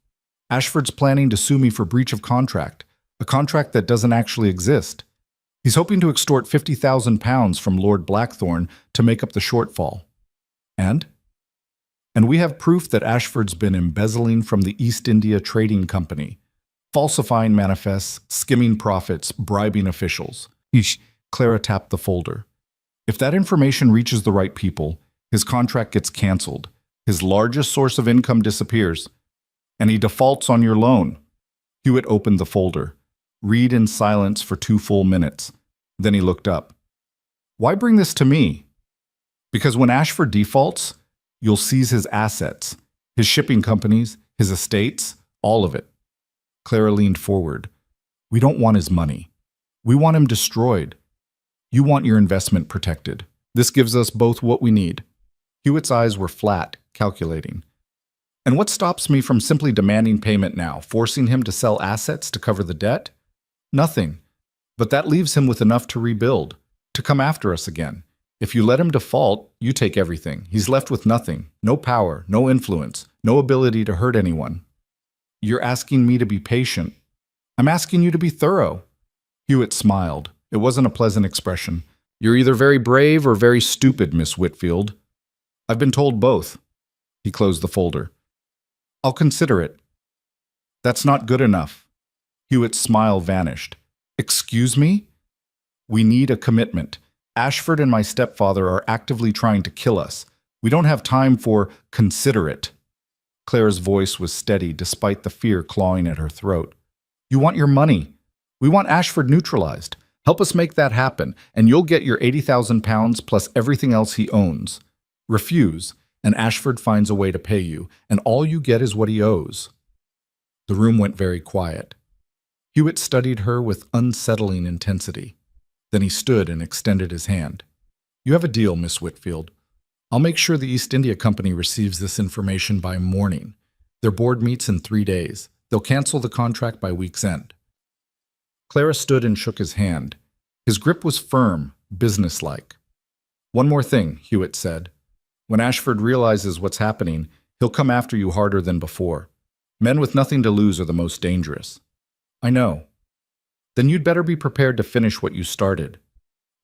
Ashford's planning to sue me for breach of contract, a contract that doesn't actually exist. He's hoping to extort £50,000 from Lord Blackthorne to make up the shortfall. And? And we have proof that Ashford's been embezzling from the East India Trading Company, falsifying manifests, skimming profits, bribing officials. Clara tapped the folder. If that information reaches the right people, his contract gets canceled, his largest source of income disappears, and he defaults on your loan. Hewitt opened the folder. Read in silence for 2 full minutes. Then he looked up. Why bring this to me? Because when Ashford defaults, you'll seize his assets, his shipping companies, his estates, all of it. Clara leaned forward. We don't want his money. We want him destroyed. You want your investment protected. This gives us both what we need. Hewitt's eyes were flat, calculating. And what stops me from simply demanding payment now, forcing him to sell assets to cover the debt? Nothing. But that leaves him with enough to rebuild, to come after us again. If you let him default, you take everything. He's left with nothing. No power, no influence, no ability to hurt anyone. You're asking me to be patient. I'm asking you to be thorough. Hewitt smiled. It wasn't a pleasant expression. You're either very brave or very stupid, Miss Whitfield. I've been told both. He closed the folder. I'll consider it. That's not good enough. Hewitt's smile vanished. Excuse me? We need a commitment. Ashford and my stepfather are actively trying to kill us. We don't have time for consider it. Clara's voice was steady despite the fear clawing at her throat. You want your money. We want Ashford neutralized. Help us make that happen, and you'll get your £80,000 plus everything else he owns. Refuse, and Ashford finds a way to pay you, and all you get is what he owes. The room went very quiet. Hewitt studied her with unsettling intensity. Then he stood and extended his hand. You have a deal, Miss Whitfield. I'll make sure the East India Company receives this information by morning. Their board meets in 3 days. They'll cancel the contract by week's end. Clara stood and shook his hand. His grip was firm, businesslike. One more thing, Hewitt said. When Ashford realizes what's happening, he'll come after you harder than before. Men with nothing to lose are the most dangerous. I know. Then you'd better be prepared to finish what you started.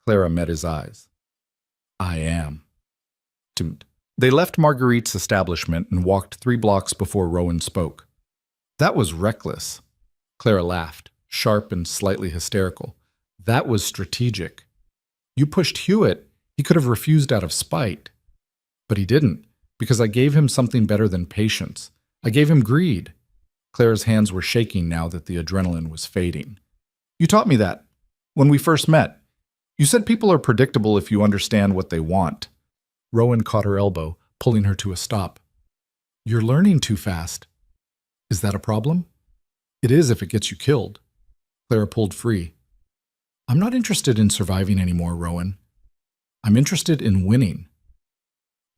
Clara met his eyes. I am. They left Marguerite's establishment and walked 3 blocks before Rowan spoke. That was reckless. Clara laughed, sharp and slightly hysterical. That was strategic. You pushed Hewitt. He could have refused out of spite. But he didn't, because I gave him something better than patience. I gave him greed. Clara's hands were shaking now that the adrenaline was fading. You taught me that. When we first met. You said people are predictable if you understand what they want. Rowan caught her elbow, pulling her to a stop. You're learning too fast. Is that a problem? It is if it gets you killed. Clara pulled free. I'm not interested in surviving anymore, Rowan. I'm interested in winning.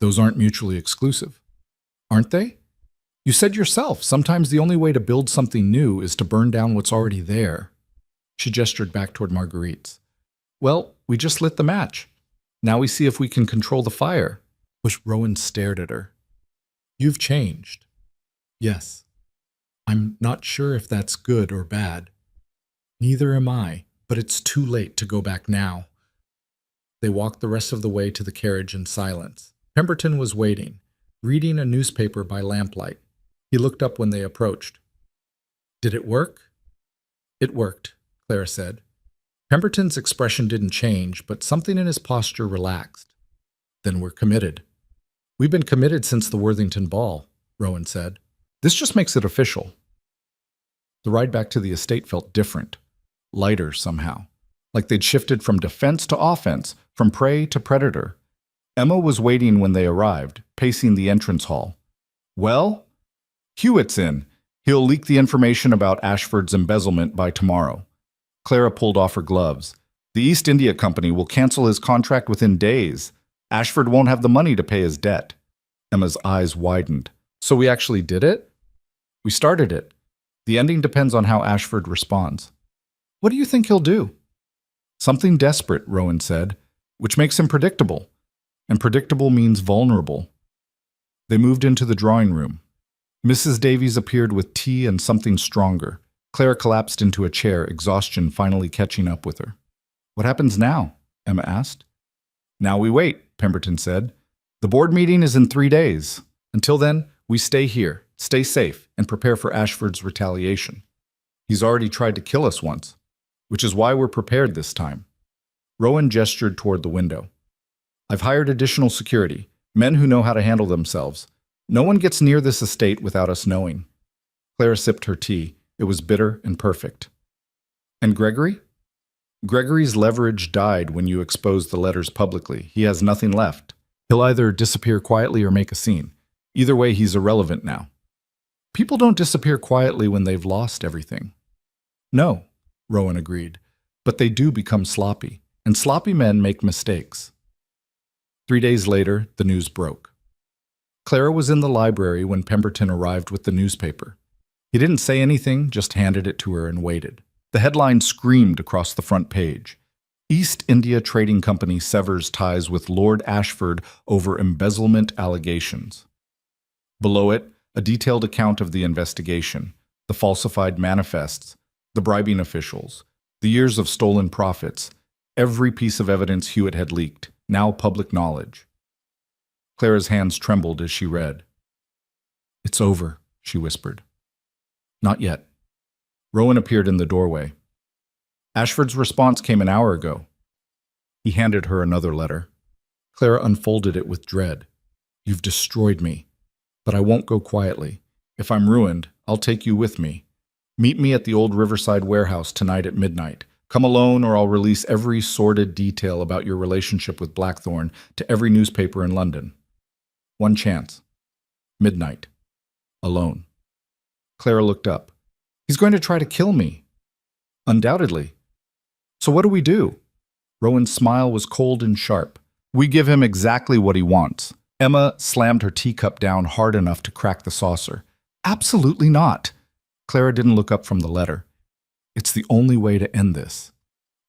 Those aren't mutually exclusive, aren't they? You said yourself, sometimes the only way to build something new is to burn down what's already there. She gestured back toward Marguerite's. Well, we just lit the match. Now we see if we can control the fire. Rowan stared at her. You've changed. Yes. I'm not sure if that's good or bad. Neither am I, but it's too late to go back now. They walked the rest of the way to the carriage in silence. Pemberton was waiting, reading a newspaper by lamplight. He looked up when they approached. Did it work? It worked, Clara said. Pemberton's expression didn't change, but something in his posture relaxed. Then we're committed. We've been committed since the Worthington Ball, Rowan said. This just makes it official. The ride back to the estate felt different, lighter somehow, like they'd shifted from defense to offense, from prey to predator. Emma was waiting when they arrived, pacing the entrance hall. Well? Hewitt's in. He'll leak the information about Ashford's embezzlement by tomorrow. Clara pulled off her gloves. The East India Company will cancel his contract within days. Ashford won't have the money to pay his debt. Emma's eyes widened. So we actually did it? We started it. The ending depends on how Ashford responds. What do you think he'll do? Something desperate, Rowan said, which makes him predictable. And predictable means vulnerable. They moved into the drawing room. Mrs. Davies appeared with tea and something stronger. Clara collapsed into a chair, exhaustion finally catching up with her. "What happens now?" Emma asked. "Now we wait," Pemberton said. "The board meeting is in 3 days. Until then, we stay here, stay safe, and prepare for Ashford's retaliation. He's already tried to kill us once, which is why we're prepared this time." Rowan gestured toward the window. "I've hired additional security, men who know how to handle themselves. No one gets near this estate without us knowing." Clara sipped her tea. It was bitter and perfect. "And Gregory?" "Gregory's leverage died when you exposed the letters publicly. He has nothing left. He'll either disappear quietly or make a scene. Either way, he's irrelevant now." "People don't disappear quietly when they've lost everything." "No," Rowan agreed, "but they do become sloppy, and sloppy men make mistakes." 3 days later, the news broke. Clara was in the library when Pemberton arrived with the newspaper. He didn't say anything, just handed it to her and waited. The headline screamed across the front page: "East India Trading Company severs ties with Lord Ashford over embezzlement allegations." Below it, a detailed account of the investigation, the falsified manifests, the bribing officials, the years of stolen profits, every piece of evidence Hewitt had leaked, now public knowledge. Clara's hands trembled as she read. "It's over," she whispered. "Not yet." Rowan appeared in the doorway. "Ashford's response came an hour ago." He handed her another letter. Clara unfolded it with dread. "You've destroyed me. But I won't go quietly. If I'm ruined, I'll take you with me. Meet me at the old Riverside warehouse tonight at midnight. Come alone or I'll release every sordid detail about your relationship with Blackthorne to every newspaper in London. One chance. Midnight. Alone." Clara looked up. "He's going to try to kill me." "Undoubtedly. So what do we do?" Rowan's smile was cold and sharp. "We give him exactly what he wants." Emma slammed her teacup down hard enough to crack the saucer. "Absolutely not." Clara didn't look up from the letter. "It's the only way to end this.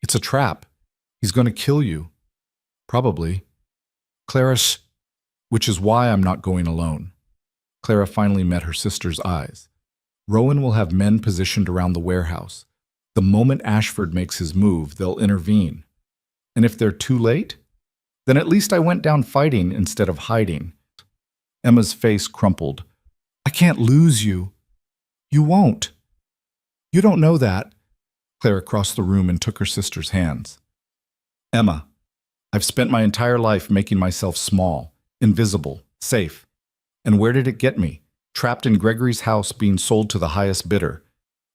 It's a trap. He's going to kill you. Probably. Clara, which is why I'm not going alone." Clara finally met her sister's eyes. "Rowan will have men positioned around the warehouse. The moment Ashford makes his move, they'll intervene. And if they're too late, then at least I went down fighting instead of hiding." Emma's face crumpled. "I can't lose you." "You won't." "You don't know that." Clara crossed the room and took her sister's hands. "Emma, I've spent my entire life making myself small, invisible, safe. And where did it get me? Trapped in Gregory's house being sold to the highest bidder."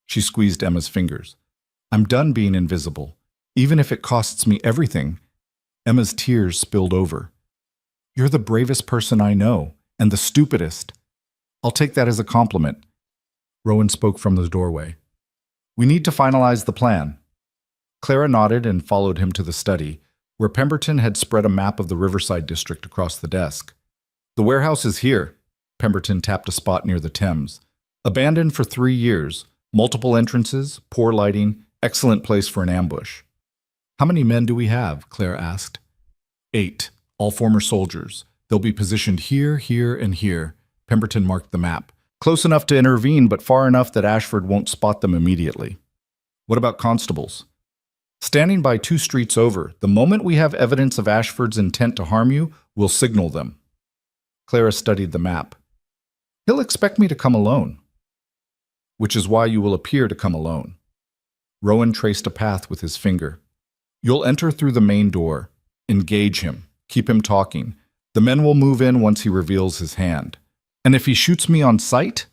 She squeezed Emma's fingers. "I'm done being invisible, even if it costs me everything." Emma's tears spilled over. "You're the bravest person I know, and the stupidest." "I'll take that as a compliment." Rowan spoke from the doorway. "We need to finalize the plan." Clara nodded and followed him to the study, where Pemberton had spread a map of the Riverside district across the desk. "The warehouse is here." Pemberton tapped a spot near the Thames. "Abandoned for 3 years. Multiple entrances, poor lighting, excellent place for an ambush." "How many men do we have?" Clara asked. 8, all former soldiers. They'll be positioned here, here, and here. Pemberton marked the map. "Close enough to intervene, but far enough that Ashford won't spot them immediately." "What about constables?" "Standing by 2 streets over. The moment we have evidence of Ashford's intent to harm you, we'll signal them." Clara studied the map. "He'll expect me to come alone." "Which is why you will appear to come alone." Rowan traced a path with his finger. "You'll enter through the main door. Engage him. Keep him talking. The men will move in once he reveals his hand. And if he shoots me on sight,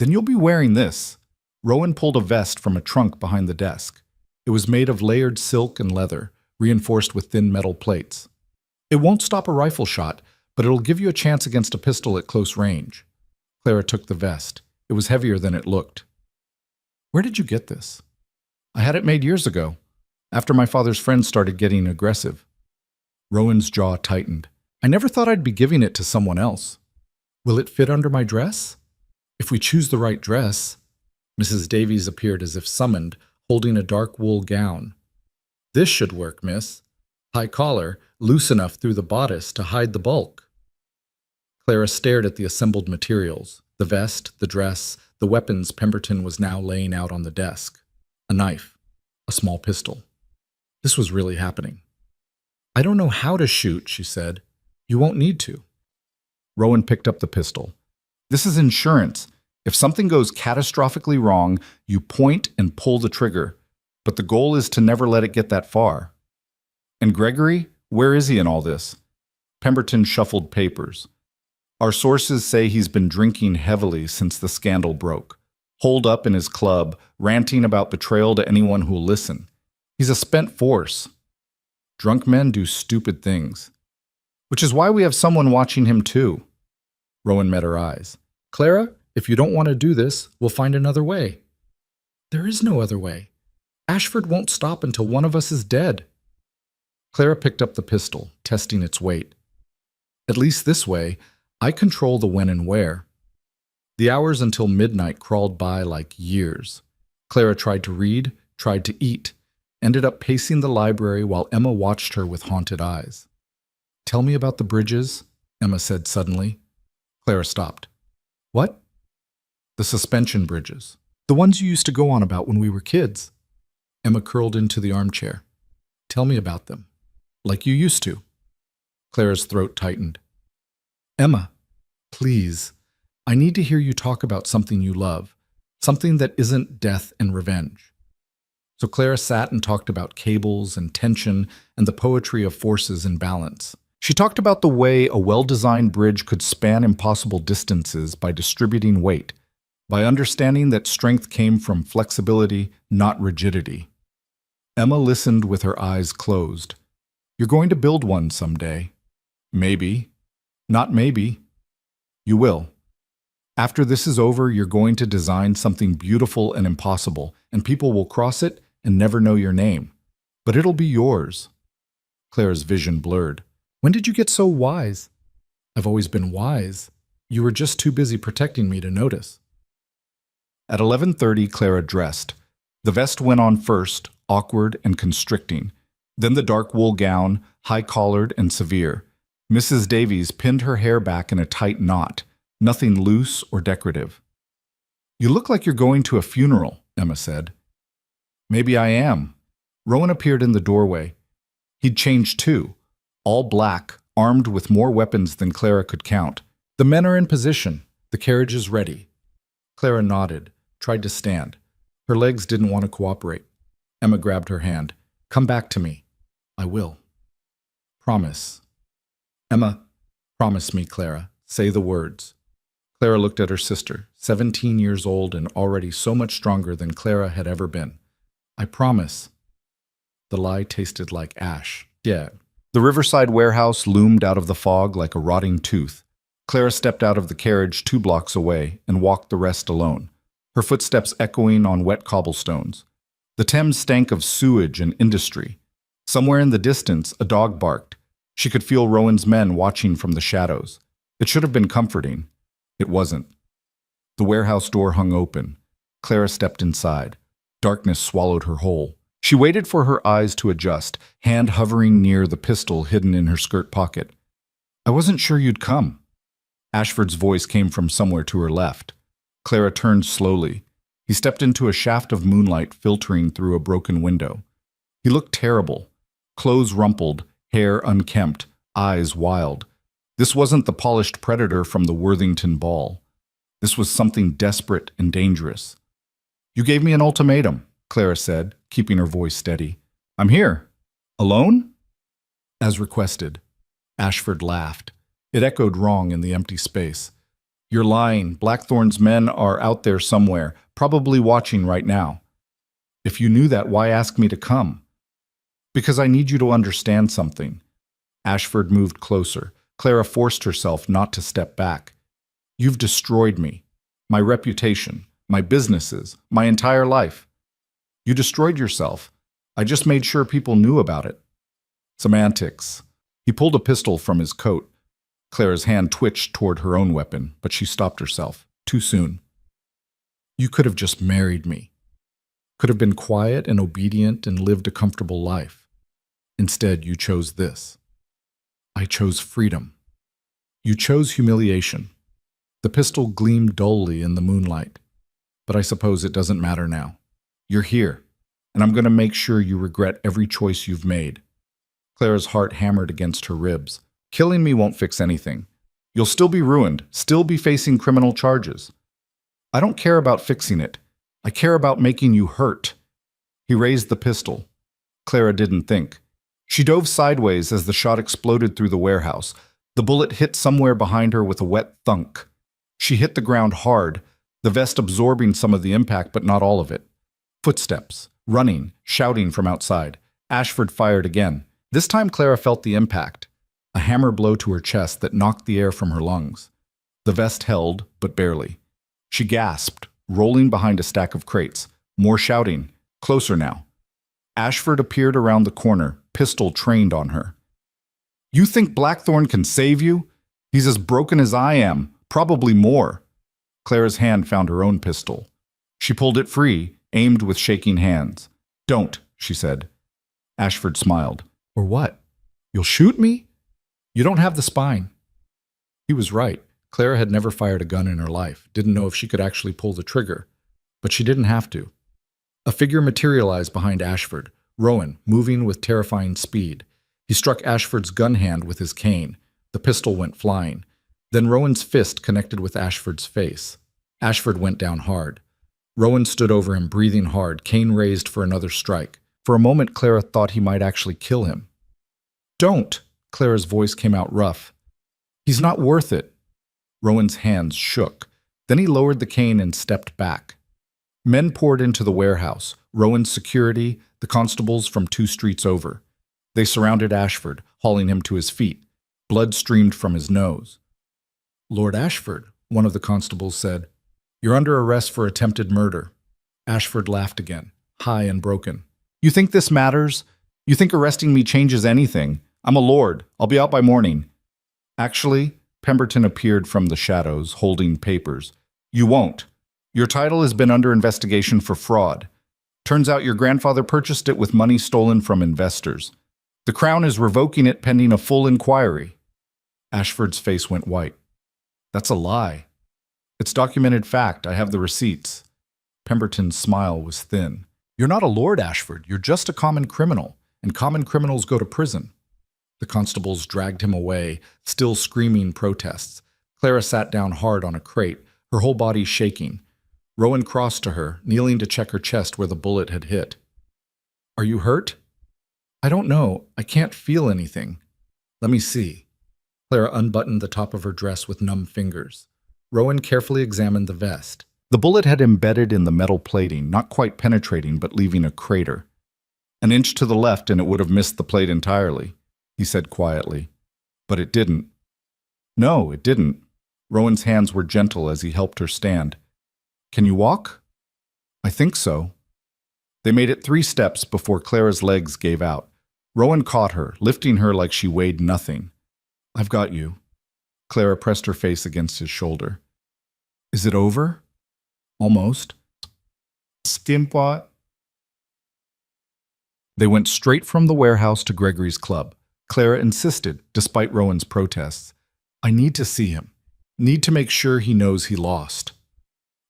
then you'll be wearing this." Rowan pulled a vest from a trunk behind the desk. It was made of layered silk and leather, reinforced with thin metal plates. "It won't stop a rifle shot, but it'll give you a chance against a pistol at close range." Clara took the vest. It was heavier than it looked. "Where did you get this?" "I had it made years ago, after my father's friends started getting aggressive." Rowan's jaw tightened. "I never thought I'd be giving it to someone else. Will it fit under my dress?" "If we choose the right dress." Mrs. Davies appeared as if summoned, holding a dark wool gown. "This should work, miss. High collar, loose enough through the bodice to hide the bulk." Clara stared at the assembled materials, the vest, the dress, the weapons Pemberton was now laying out on the desk. A knife, a small pistol. This was really happening. I don't know how to shoot, she said. You won't need to. Rowan picked up the pistol. This is insurance. If something goes catastrophically wrong, you point and pull the trigger. But the goal is to never let it get that far. And Gregory, where is he in all this? Pemberton shuffled papers. Our sources say he's been drinking heavily since the scandal broke. Holed up in his club, ranting about betrayal to anyone who'll listen. He's a spent force. Drunk men do stupid things. Which is why we have someone watching him too. Rowan met her eyes. Clara, if you don't want to do this, we'll find another way. There is no other way. Ashford won't stop until one of us is dead. Clara picked up the pistol, testing its weight. At least this way, I control the when and where. The hours until midnight crawled by like years. Clara tried to read, tried to eat, ended up pacing the library while Emma watched her with haunted eyes. Tell me about the bridges, Emma said suddenly. Clara stopped. What? The suspension bridges. The ones you used to go on about when we were kids. Emma curled into the armchair. Tell me about them. Like you used to. Clara's throat tightened. Emma, please. I need to hear you talk about something you love. Something that isn't death and revenge. So Clara sat and talked about cables and tension and the poetry of forces in balance. She talked about the way a well-designed bridge could span impossible distances by distributing weight, by understanding that strength came from flexibility, not rigidity. Emma listened with her eyes closed. You're going to build one someday. Maybe. Not maybe. You will. After this is over, you're going to design something beautiful and impossible, and people will cross it and never know your name. But it'll be yours. Clara's vision blurred. When did you get so wise? I've always been wise. You were just too busy protecting me to notice. At 11:30, Clara dressed. The vest went on first, awkward and constricting. Then the dark wool gown, high-collared and severe. Mrs. Davies pinned her hair back in a tight knot, nothing loose or decorative. You look like you're going to a funeral, Emma said. Maybe I am. Rowan appeared in the doorway. He'd changed too. All black, armed with more weapons than Clara could count. The men are in position. The carriage is ready. Clara nodded, tried to stand. Her legs didn't want to cooperate. Emma grabbed her hand. Come back to me. I will. Promise. Emma, promise me, Clara. Say the words. Clara looked at her sister, 17 years old and already so much stronger than Clara had ever been. I promise. The lie tasted like ash. Yeah. The Riverside warehouse loomed out of the fog like a rotting tooth. Clara stepped out of the carriage 2 blocks away and walked the rest alone, her footsteps echoing on wet cobblestones. The Thames stank of sewage and industry. Somewhere in the distance, a dog barked. She could feel Rowan's men watching from the shadows. It should have been comforting. It wasn't. The warehouse door hung open. Clara stepped inside. Darkness swallowed her whole. She waited for her eyes to adjust, hand hovering near the pistol hidden in her skirt pocket. I wasn't sure you'd come. Ashford's voice came from somewhere to her left. Clara turned slowly. He stepped into a shaft of moonlight filtering through a broken window. He looked terrible. Clothes rumpled, hair unkempt, eyes wild. This wasn't the polished predator from the Worthington Ball. This was something desperate and dangerous. You gave me an ultimatum, Clara said, keeping her voice steady. I'm here. Alone? As requested. Ashford laughed. It echoed wrong in the empty space. You're lying. Blackthorn's men are out there somewhere, probably watching right now. If you knew that, why ask me to come? Because I need you to understand something. Ashford moved closer. Clara forced herself not to step back. You've destroyed me. My reputation, my businesses, my entire life. You destroyed yourself. I just made sure people knew about it. Semantics. He pulled a pistol from his coat. Clara's hand twitched toward her own weapon, but she stopped herself. Too soon. You could have just married me. Could have been quiet and obedient and lived a comfortable life. Instead, you chose this. I chose freedom. You chose humiliation. The pistol gleamed dully in the moonlight. But I suppose it doesn't matter now. You're here, and I'm going to make sure you regret every choice you've made. Clara's heart hammered against her ribs. Killing me won't fix anything. You'll still be ruined, still be facing criminal charges. I don't care about fixing it. I care about making you hurt. He raised the pistol. Clara didn't think. She dove sideways as the shot exploded through the warehouse. The bullet hit somewhere behind her with a wet thunk. She hit the ground hard, the vest absorbing some of the impact but not all of it. Footsteps, running, shouting from outside. Ashford fired again. This time Clara felt the impact, a hammer blow to her chest that knocked the air from her lungs. The vest held, but barely. She gasped, rolling behind a stack of crates. More shouting, closer now. Ashford appeared around the corner, pistol trained on her. You think Blackthorne can save you? He's as broken as I am, probably more. Clara's hand found her own pistol. She pulled it free, aimed with shaking hands. Don't, she said. Ashford smiled. Or what? You'll shoot me? You don't have the spine. He was right. Clara had never fired a gun in her life, didn't know if she could actually pull the trigger. But she didn't have to. A figure materialized behind Ashford, Rowan, moving with terrifying speed. He struck Ashford's gun hand with his cane. The pistol went flying. Then Rowan's fist connected with Ashford's face. Ashford went down hard. Rowan stood over him, breathing hard, cane raised for another strike. For a moment, Clara thought he might actually kill him. Don't! Clara's voice came out rough. He's not worth it. Rowan's hands shook. Then he lowered the cane and stepped back. Men poured into the warehouse, Rowan's security, the constables from 2 streets over. They surrounded Ashford, hauling him to his feet. Blood streamed from his nose. Lord Ashford, one of the constables said, you're under arrest for attempted murder. Ashford laughed again, high and broken. You think this matters? You think arresting me changes anything? I'm a lord. I'll be out by morning. Actually, Pemberton appeared from the shadows, holding papers. You won't. Your title has been under investigation for fraud. Turns out your grandfather purchased it with money stolen from investors. The Crown is revoking it pending a full inquiry. Ashford's face went white. That's a lie. It's documented fact. I have the receipts. Pemberton's smile was thin. You're not a lord, Ashford. You're just a common criminal, and common criminals go to prison. The constables dragged him away, still screaming protests. Clara sat down hard on a crate, her whole body shaking. Rowan crossed to her, kneeling to check her chest where the bullet had hit. Are you hurt? I don't know. I can't feel anything. Let me see. Clara unbuttoned the top of her dress with numb fingers. Rowan carefully examined the vest. The bullet had embedded in the metal plating, not quite penetrating, but leaving a crater. An inch to the left and it would have missed the plate entirely, he said quietly. But it didn't. No, it didn't. Rowan's hands were gentle as he helped her stand. Can you walk? I think so. They made it 3 steps before Clara's legs gave out. Rowan caught her, lifting her like she weighed nothing. I've got you. Clara pressed her face against his shoulder. Is it over? Almost. Stimpot. They went straight from the warehouse to Gregory's club. Clara insisted, despite Rowan's protests. I need to see him. Need to make sure he knows he lost.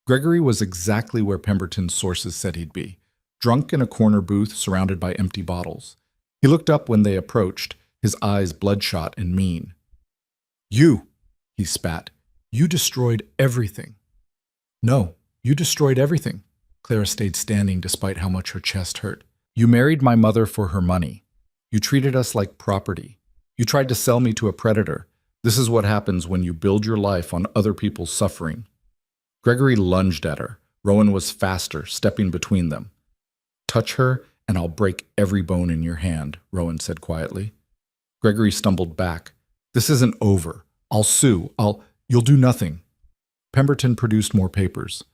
Gregory was exactly where Pemberton's sources said he'd be, drunk in a corner booth surrounded by empty bottles. He looked up when they approached, his eyes bloodshot and mean. You, he spat. You destroyed everything. No, you destroyed everything. Clara stayed standing despite how much her chest hurt. You married my mother for her money. You treated us like property. You tried to sell me to a predator. This is what happens when you build your life on other people's suffering. Gregory lunged at her. Rowan was faster, stepping between them. Touch her, and I'll break every bone in your hand, Rowan said quietly. Gregory stumbled back. This isn't over. I'll sue. You'll do nothing. Pemberton produced more papers.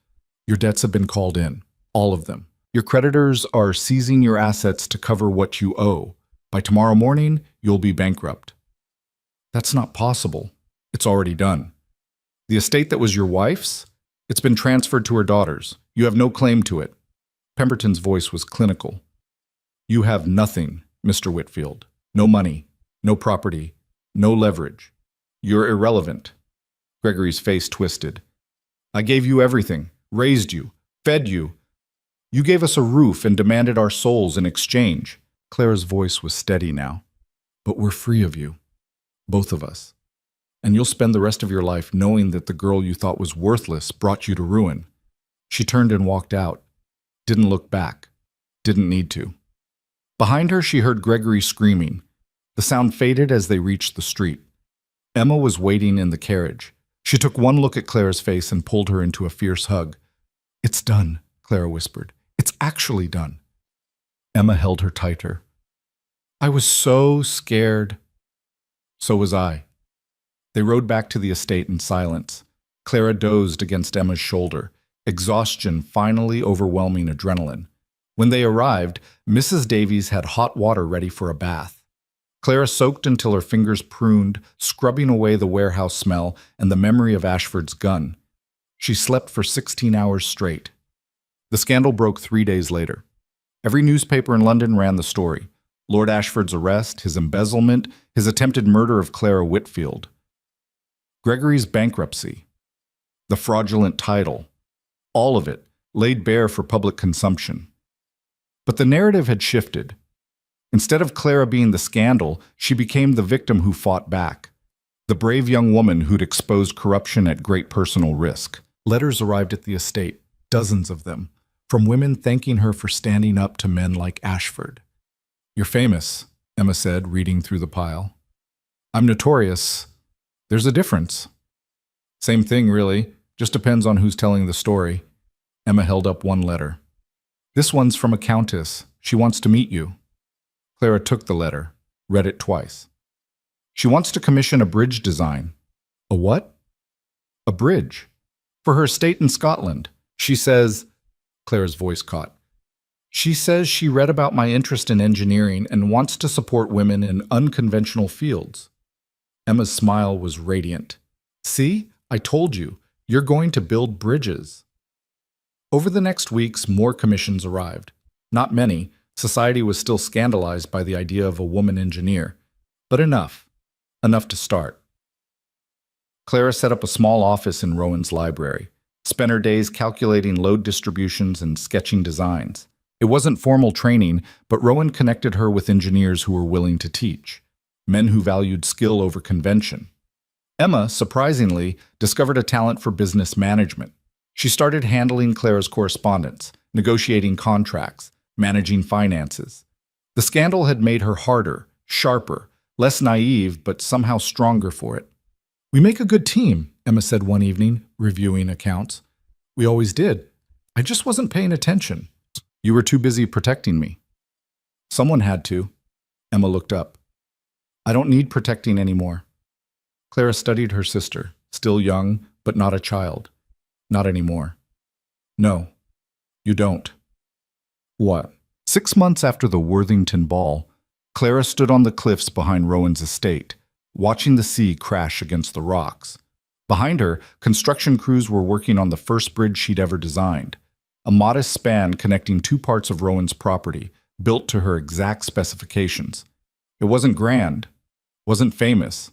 Your debts have been called in. All of them. Your creditors are seizing your assets to cover what you owe. By tomorrow morning, you'll be bankrupt. That's not possible. It's already done. The estate that was your wife's? It's been transferred to her daughters. You have no claim to it. Pemberton's voice was clinical. You have nothing, Mr. Whitfield. No money, no property, no leverage. You're irrelevant. Gregory's face twisted. I gave you everything, raised you, fed you. You gave us a roof and demanded our souls in exchange. Clara's voice was steady now. But we're free of you. Both of us. And you'll spend the rest of your life knowing that the girl you thought was worthless brought you to ruin. She turned and walked out. Didn't look back. Didn't need to. Behind her, she heard Gregory screaming. The sound faded as they reached the street. Emma was waiting in the carriage. She took one look at Clara's face and pulled her into a fierce hug. It's done, Clara whispered. It's actually done. Emma held her tighter. I was so scared. So was I. They rode back to the estate in silence. Clara dozed against Emma's shoulder, exhaustion finally overwhelming adrenaline. When they arrived, Mrs. Davies had hot water ready for a bath. Clara soaked until her fingers pruned, scrubbing away the warehouse smell and the memory of Ashford's gun. She slept for 16 hours straight. The scandal broke 3 days later. Every newspaper in London ran the story. Lord Ashford's arrest, his embezzlement, his attempted murder of Clara Whitfield. Gregory's bankruptcy. The fraudulent title. All of it laid bare for public consumption. But the narrative had shifted. Instead of Clara being the scandal, she became the victim who fought back. The brave young woman who'd exposed corruption at great personal risk. Letters arrived at the estate, dozens of them, from women thanking her for standing up to men like Ashford. You're famous, Emma said, reading through the pile. I'm notorious. There's a difference. Same thing, really. Just depends on who's telling the story. Emma held up one letter. This one's from a countess. She wants to meet you. Clara took the letter, read it twice. She wants to commission a bridge design. A what? A bridge. For her estate in Scotland. She says, Clara's voice caught. She says she read about my interest in engineering and wants to support women in unconventional fields. Emma's smile was radiant. See, I told you, you're going to build bridges. Over the next weeks, more commissions arrived. Not many. Society was still scandalized by the idea of a woman engineer. But enough. Enough to start. Clara set up a small office in Rowan's library, spent her days calculating load distributions and sketching designs. It wasn't formal training, but Rowan connected her with engineers who were willing to teach, men who valued skill over convention. Emma, surprisingly, discovered a talent for business management. She started handling Clara's correspondence, negotiating contracts, managing finances. The scandal had made her harder, sharper, less naive, but somehow stronger for it. We make a good team, Emma said one evening, reviewing accounts. We always did. I just wasn't paying attention. You were too busy protecting me. Someone had to. Emma looked up. I don't need protecting anymore. Clara studied her sister, still young, but not a child. Not anymore. No, you don't. What? 6 months after the Worthington ball, Clara stood on the cliffs behind Rowan's estate, watching the sea crash against the rocks. Behind her, construction crews were working on the first bridge she'd ever designed, a modest span connecting 2 parts of Rowan's property, built to her exact specifications. It wasn't grand, wasn't famous,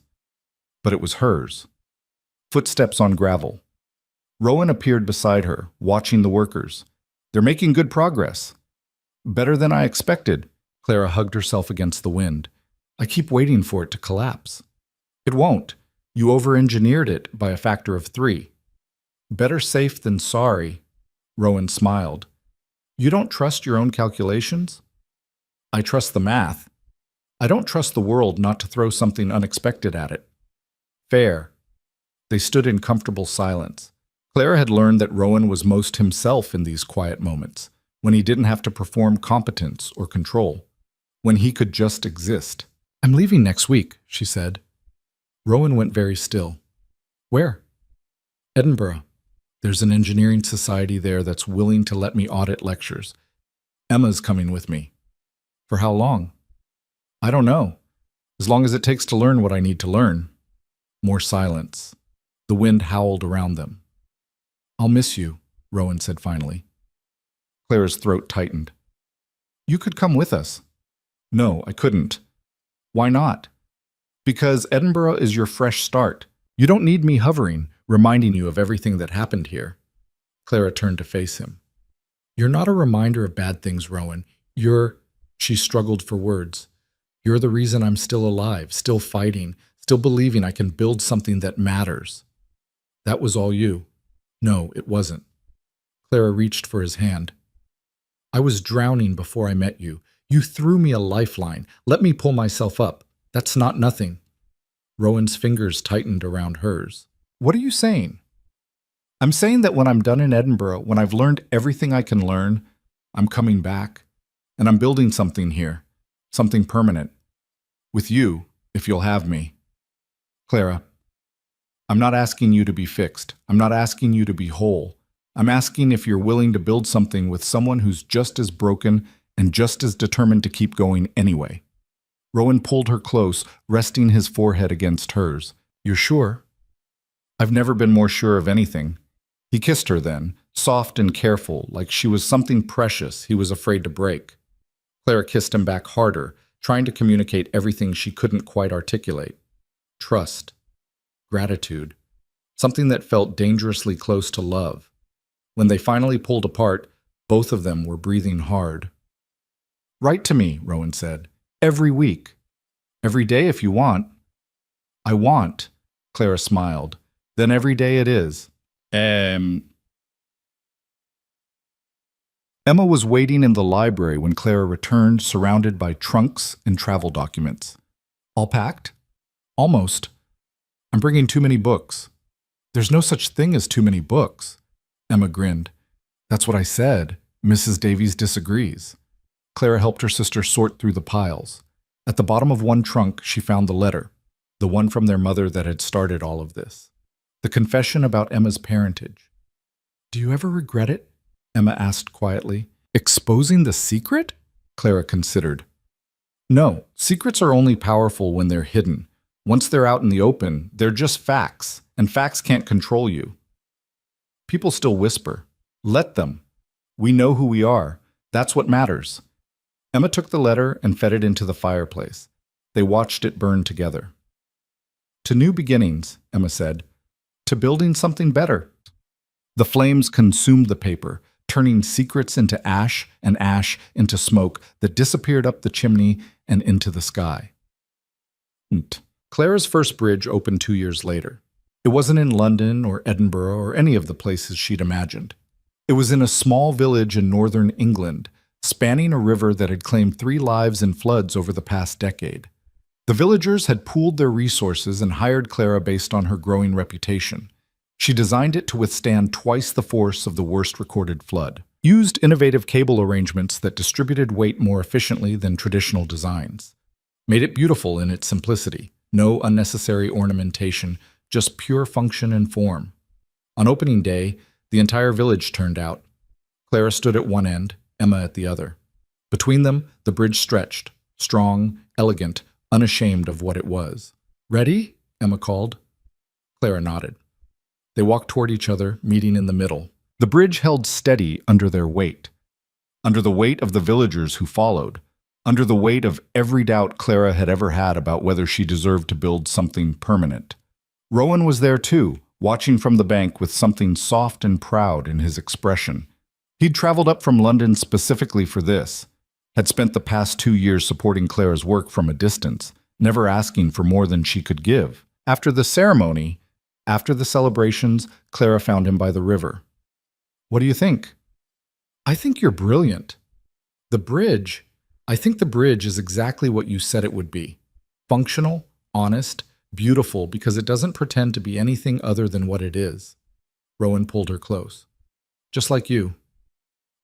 but it was hers. Footsteps on gravel. Rowan appeared beside her, watching the workers. They're making good progress. Better than I expected. Clara hugged herself against the wind. I keep waiting for it to collapse. It won't. You over-engineered it by a factor of 3. Better safe than sorry. Rowan smiled. You don't trust your own calculations? I trust the math. I don't trust the world not to throw something unexpected at it. Fair. They stood in comfortable silence. Clara had learned that Rowan was most himself in these quiet moments, when he didn't have to perform competence or control, when he could just exist. I'm leaving next week, she said. Rowan went very still. Where? Edinburgh. There's an engineering society there that's willing to let me audit lectures. Emma's coming with me. For how long? I don't know. As long as it takes to learn what I need to learn. More silence. The wind howled around them. I'll miss you, Rowan said finally. Clara's throat tightened. You could come with us. No, I couldn't. Why not? Because Edinburgh is your fresh start. You don't need me hovering, reminding you of everything that happened here. Clara turned to face him. You're not a reminder of bad things, Rowan. She struggled for words. You're the reason I'm still alive, still fighting, still believing I can build something that matters. That was all you. No, it wasn't. Clara reached for his hand. I was drowning before I met you. You threw me a lifeline. Let me pull myself up. That's not nothing. Rowan's fingers tightened around hers. What are you saying? I'm saying that when I'm done in Edinburgh, when I've learned everything I can learn, I'm coming back. And I'm building something here. Something permanent. With you, if you'll have me. Clara, I'm not asking you to be fixed. I'm not asking you to be whole. I'm asking if you're willing to build something with someone who's just as broken and just as determined to keep going anyway. Rowan pulled her close, resting his forehead against hers. You're sure? I've never been more sure of anything. He kissed her then, soft and careful, like she was something precious he was afraid to break. Clara kissed him back harder, trying to communicate everything she couldn't quite articulate. Trust. Gratitude. Something that felt dangerously close to love. When they finally pulled apart, both of them were breathing hard. Write to me, Rowan said. Every week. Every day if you want. I want, Clara smiled. Then every day it is. Emma was waiting in the library when Clara returned, surrounded by trunks and travel documents. All packed? Almost. I'm bringing too many books. There's no such thing as too many books. Emma grinned. That's what I said. Mrs. Davies disagrees. Clara helped her sister sort through the piles. At the bottom of one trunk, she found the letter, the one from their mother that had started all of this. The confession about Emma's parentage. Do you ever regret it? Emma asked quietly. Exposing the secret? Clara considered. No, secrets are only powerful when they're hidden. Once they're out in the open, they're just facts, and facts can't control you. People still whisper. Let them. We know who we are. That's what matters. Emma took the letter and fed it into the fireplace. They watched it burn together. To new beginnings, Emma said. To building something better. The flames consumed the paper, turning secrets into ash and ash into smoke that disappeared up the chimney and into the sky. Clara's first bridge opened 2 years later. It wasn't in London or Edinburgh or any of the places she'd imagined. It was in a small village in northern England, spanning a river that had claimed 3 lives in floods over the past decade. The villagers had pooled their resources and hired Clara based on her growing reputation. She designed it to withstand twice the force of the worst recorded flood, used innovative cable arrangements that distributed weight more efficiently than traditional designs, made it beautiful in its simplicity, no unnecessary ornamentation, just pure function and form. On opening day, the entire village turned out. Clara stood at one end, Emma at the other. Between them, the bridge stretched, strong, elegant, unashamed of what it was. Ready? Emma called. Clara nodded. They walked toward each other, meeting in the middle. The bridge held steady under their weight. Under the weight of the villagers who followed. Under the weight of every doubt Clara had ever had about whether she deserved to build something permanent. Rowan was there too, watching from the bank with something soft and proud in his expression. He'd traveled up from London specifically for this, had spent the past 2 years supporting Clara's work from a distance, never asking for more than she could give. After the ceremony, after the celebrations, Clara found him by the river. What do you think? I think you're brilliant. I think the bridge is exactly what you said it would be. Functional, honest, beautiful because it doesn't pretend to be anything other than what it is. Rowan pulled her close. Just like you.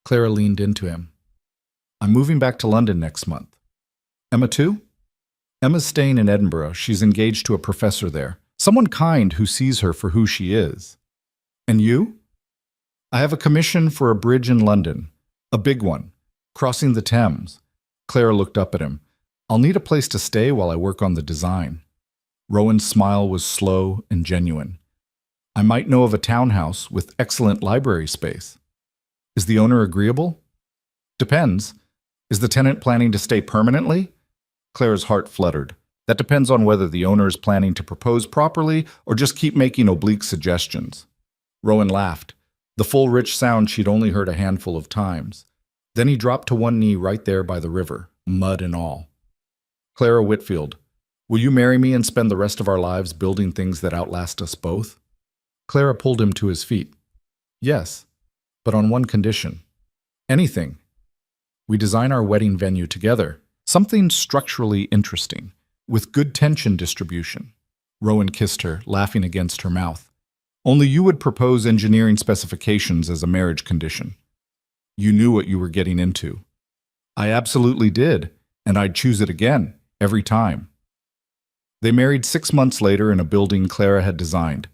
Clara leaned into him. I'm moving back to London next month. Emma too? Emma's staying in Edinburgh. She's engaged to a professor there. Someone kind who sees her for who she is. And you? I have a commission for a bridge in London. A big one. Crossing the Thames. Clara looked up at him. I'll need a place to stay while I work on the design. Rowan's smile was slow and genuine. I might know of a townhouse with excellent library space. Is the owner agreeable? Depends. Is the tenant planning to stay permanently? Clara's heart fluttered. That depends on whether the owner is planning to propose properly or just keep making oblique suggestions. Rowan laughed, the full rich sound she'd only heard a handful of times. Then he dropped to one knee right there by the river, mud and all. Clara Whitfield, will you marry me and spend the rest of our lives building things that outlast us both? Clara pulled him to his feet. Yes, but on one condition. Anything. We design our wedding venue together. Something structurally interesting, with good tension distribution. Rowan kissed her, laughing against her mouth. Only you would propose engineering specifications as a marriage condition. You knew what you were getting into. I absolutely did, and I'd choose it again, every time. They married 6 months later in a building Clara had designed,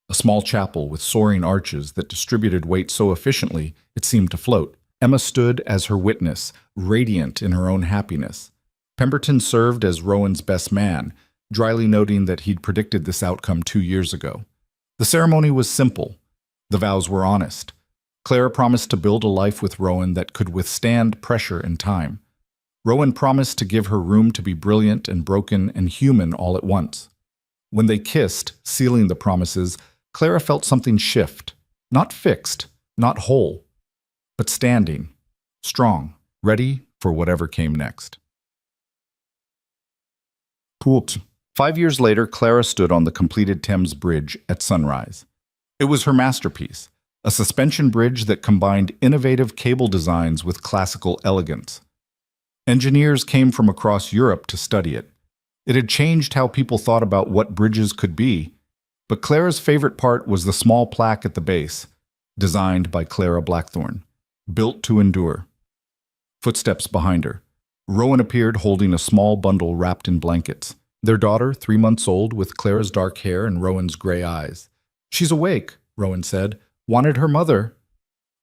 a small chapel with soaring arches that distributed weight so efficiently it seemed to float. Emma stood as her witness, radiant in her own happiness. Pemberton served as Rowan's best man, dryly noting that he'd predicted this outcome 2 years ago. The ceremony was simple. The vows were honest. Clara promised to build a life with Rowan that could withstand pressure and time. Rowan promised to give her room to be brilliant and broken and human all at once. When they kissed, sealing the promises, Clara felt something shift. Not fixed, not whole, but standing, strong, ready for whatever came next. Poot. 5 years later, Clara stood on the completed Thames Bridge at sunrise. It was her masterpiece, a suspension bridge that combined innovative cable designs with classical elegance. Engineers came from across Europe to study it. It had changed how people thought about what bridges could be, but Clara's favorite part was the small plaque at the base, designed by Clara Blackthorne, built to endure. Footsteps behind her. Rowan appeared holding a small bundle wrapped in blankets. Their daughter, 3 months old, with Clara's dark hair and Rowan's gray eyes. She's awake, Rowan said. Wanted her mother.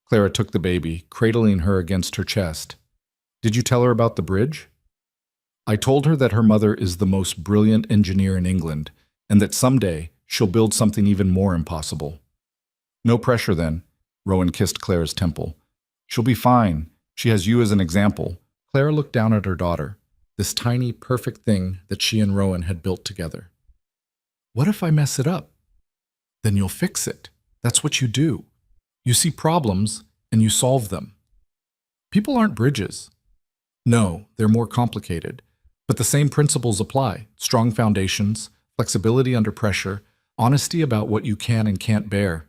Clara took the baby, cradling her against her chest. Did you tell her about the bridge? I told her that her mother is the most brilliant engineer in England, and that someday she'll build something even more impossible. No pressure then, Rowan kissed Clara's temple. She'll be fine. She has you as an example. Clara looked down at her daughter, this tiny, perfect thing that she and Rowan had built together. What if I mess it up? Then you'll fix it. That's what you do. You see problems, and you solve them. People aren't bridges. No, they're more complicated. But the same principles apply. Strong foundations, flexibility under pressure, honesty about what you can and can't bear.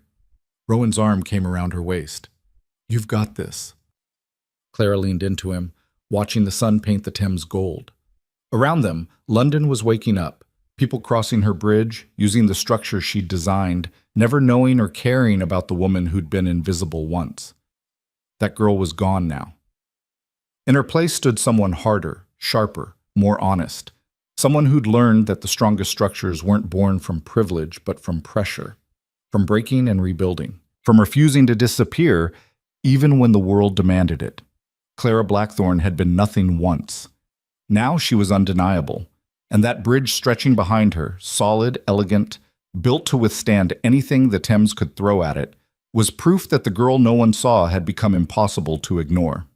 Rowan's arm came around her waist. You've got this. Clara leaned into him, watching the sun paint the Thames gold. Around them, London was waking up, people crossing her bridge, using the structure she'd designed, never knowing or caring about the woman who'd been invisible once. That girl was gone now. In her place stood someone harder, sharper, more honest, someone who'd learned that the strongest structures weren't born from privilege but from pressure, from breaking and rebuilding, from refusing to disappear even when the world demanded it. Clara Blackthorne had been nothing once. Now she was undeniable, and that bridge stretching behind her, solid, elegant, built to withstand anything the Thames could throw at it, was proof that the girl no one saw had become impossible to ignore.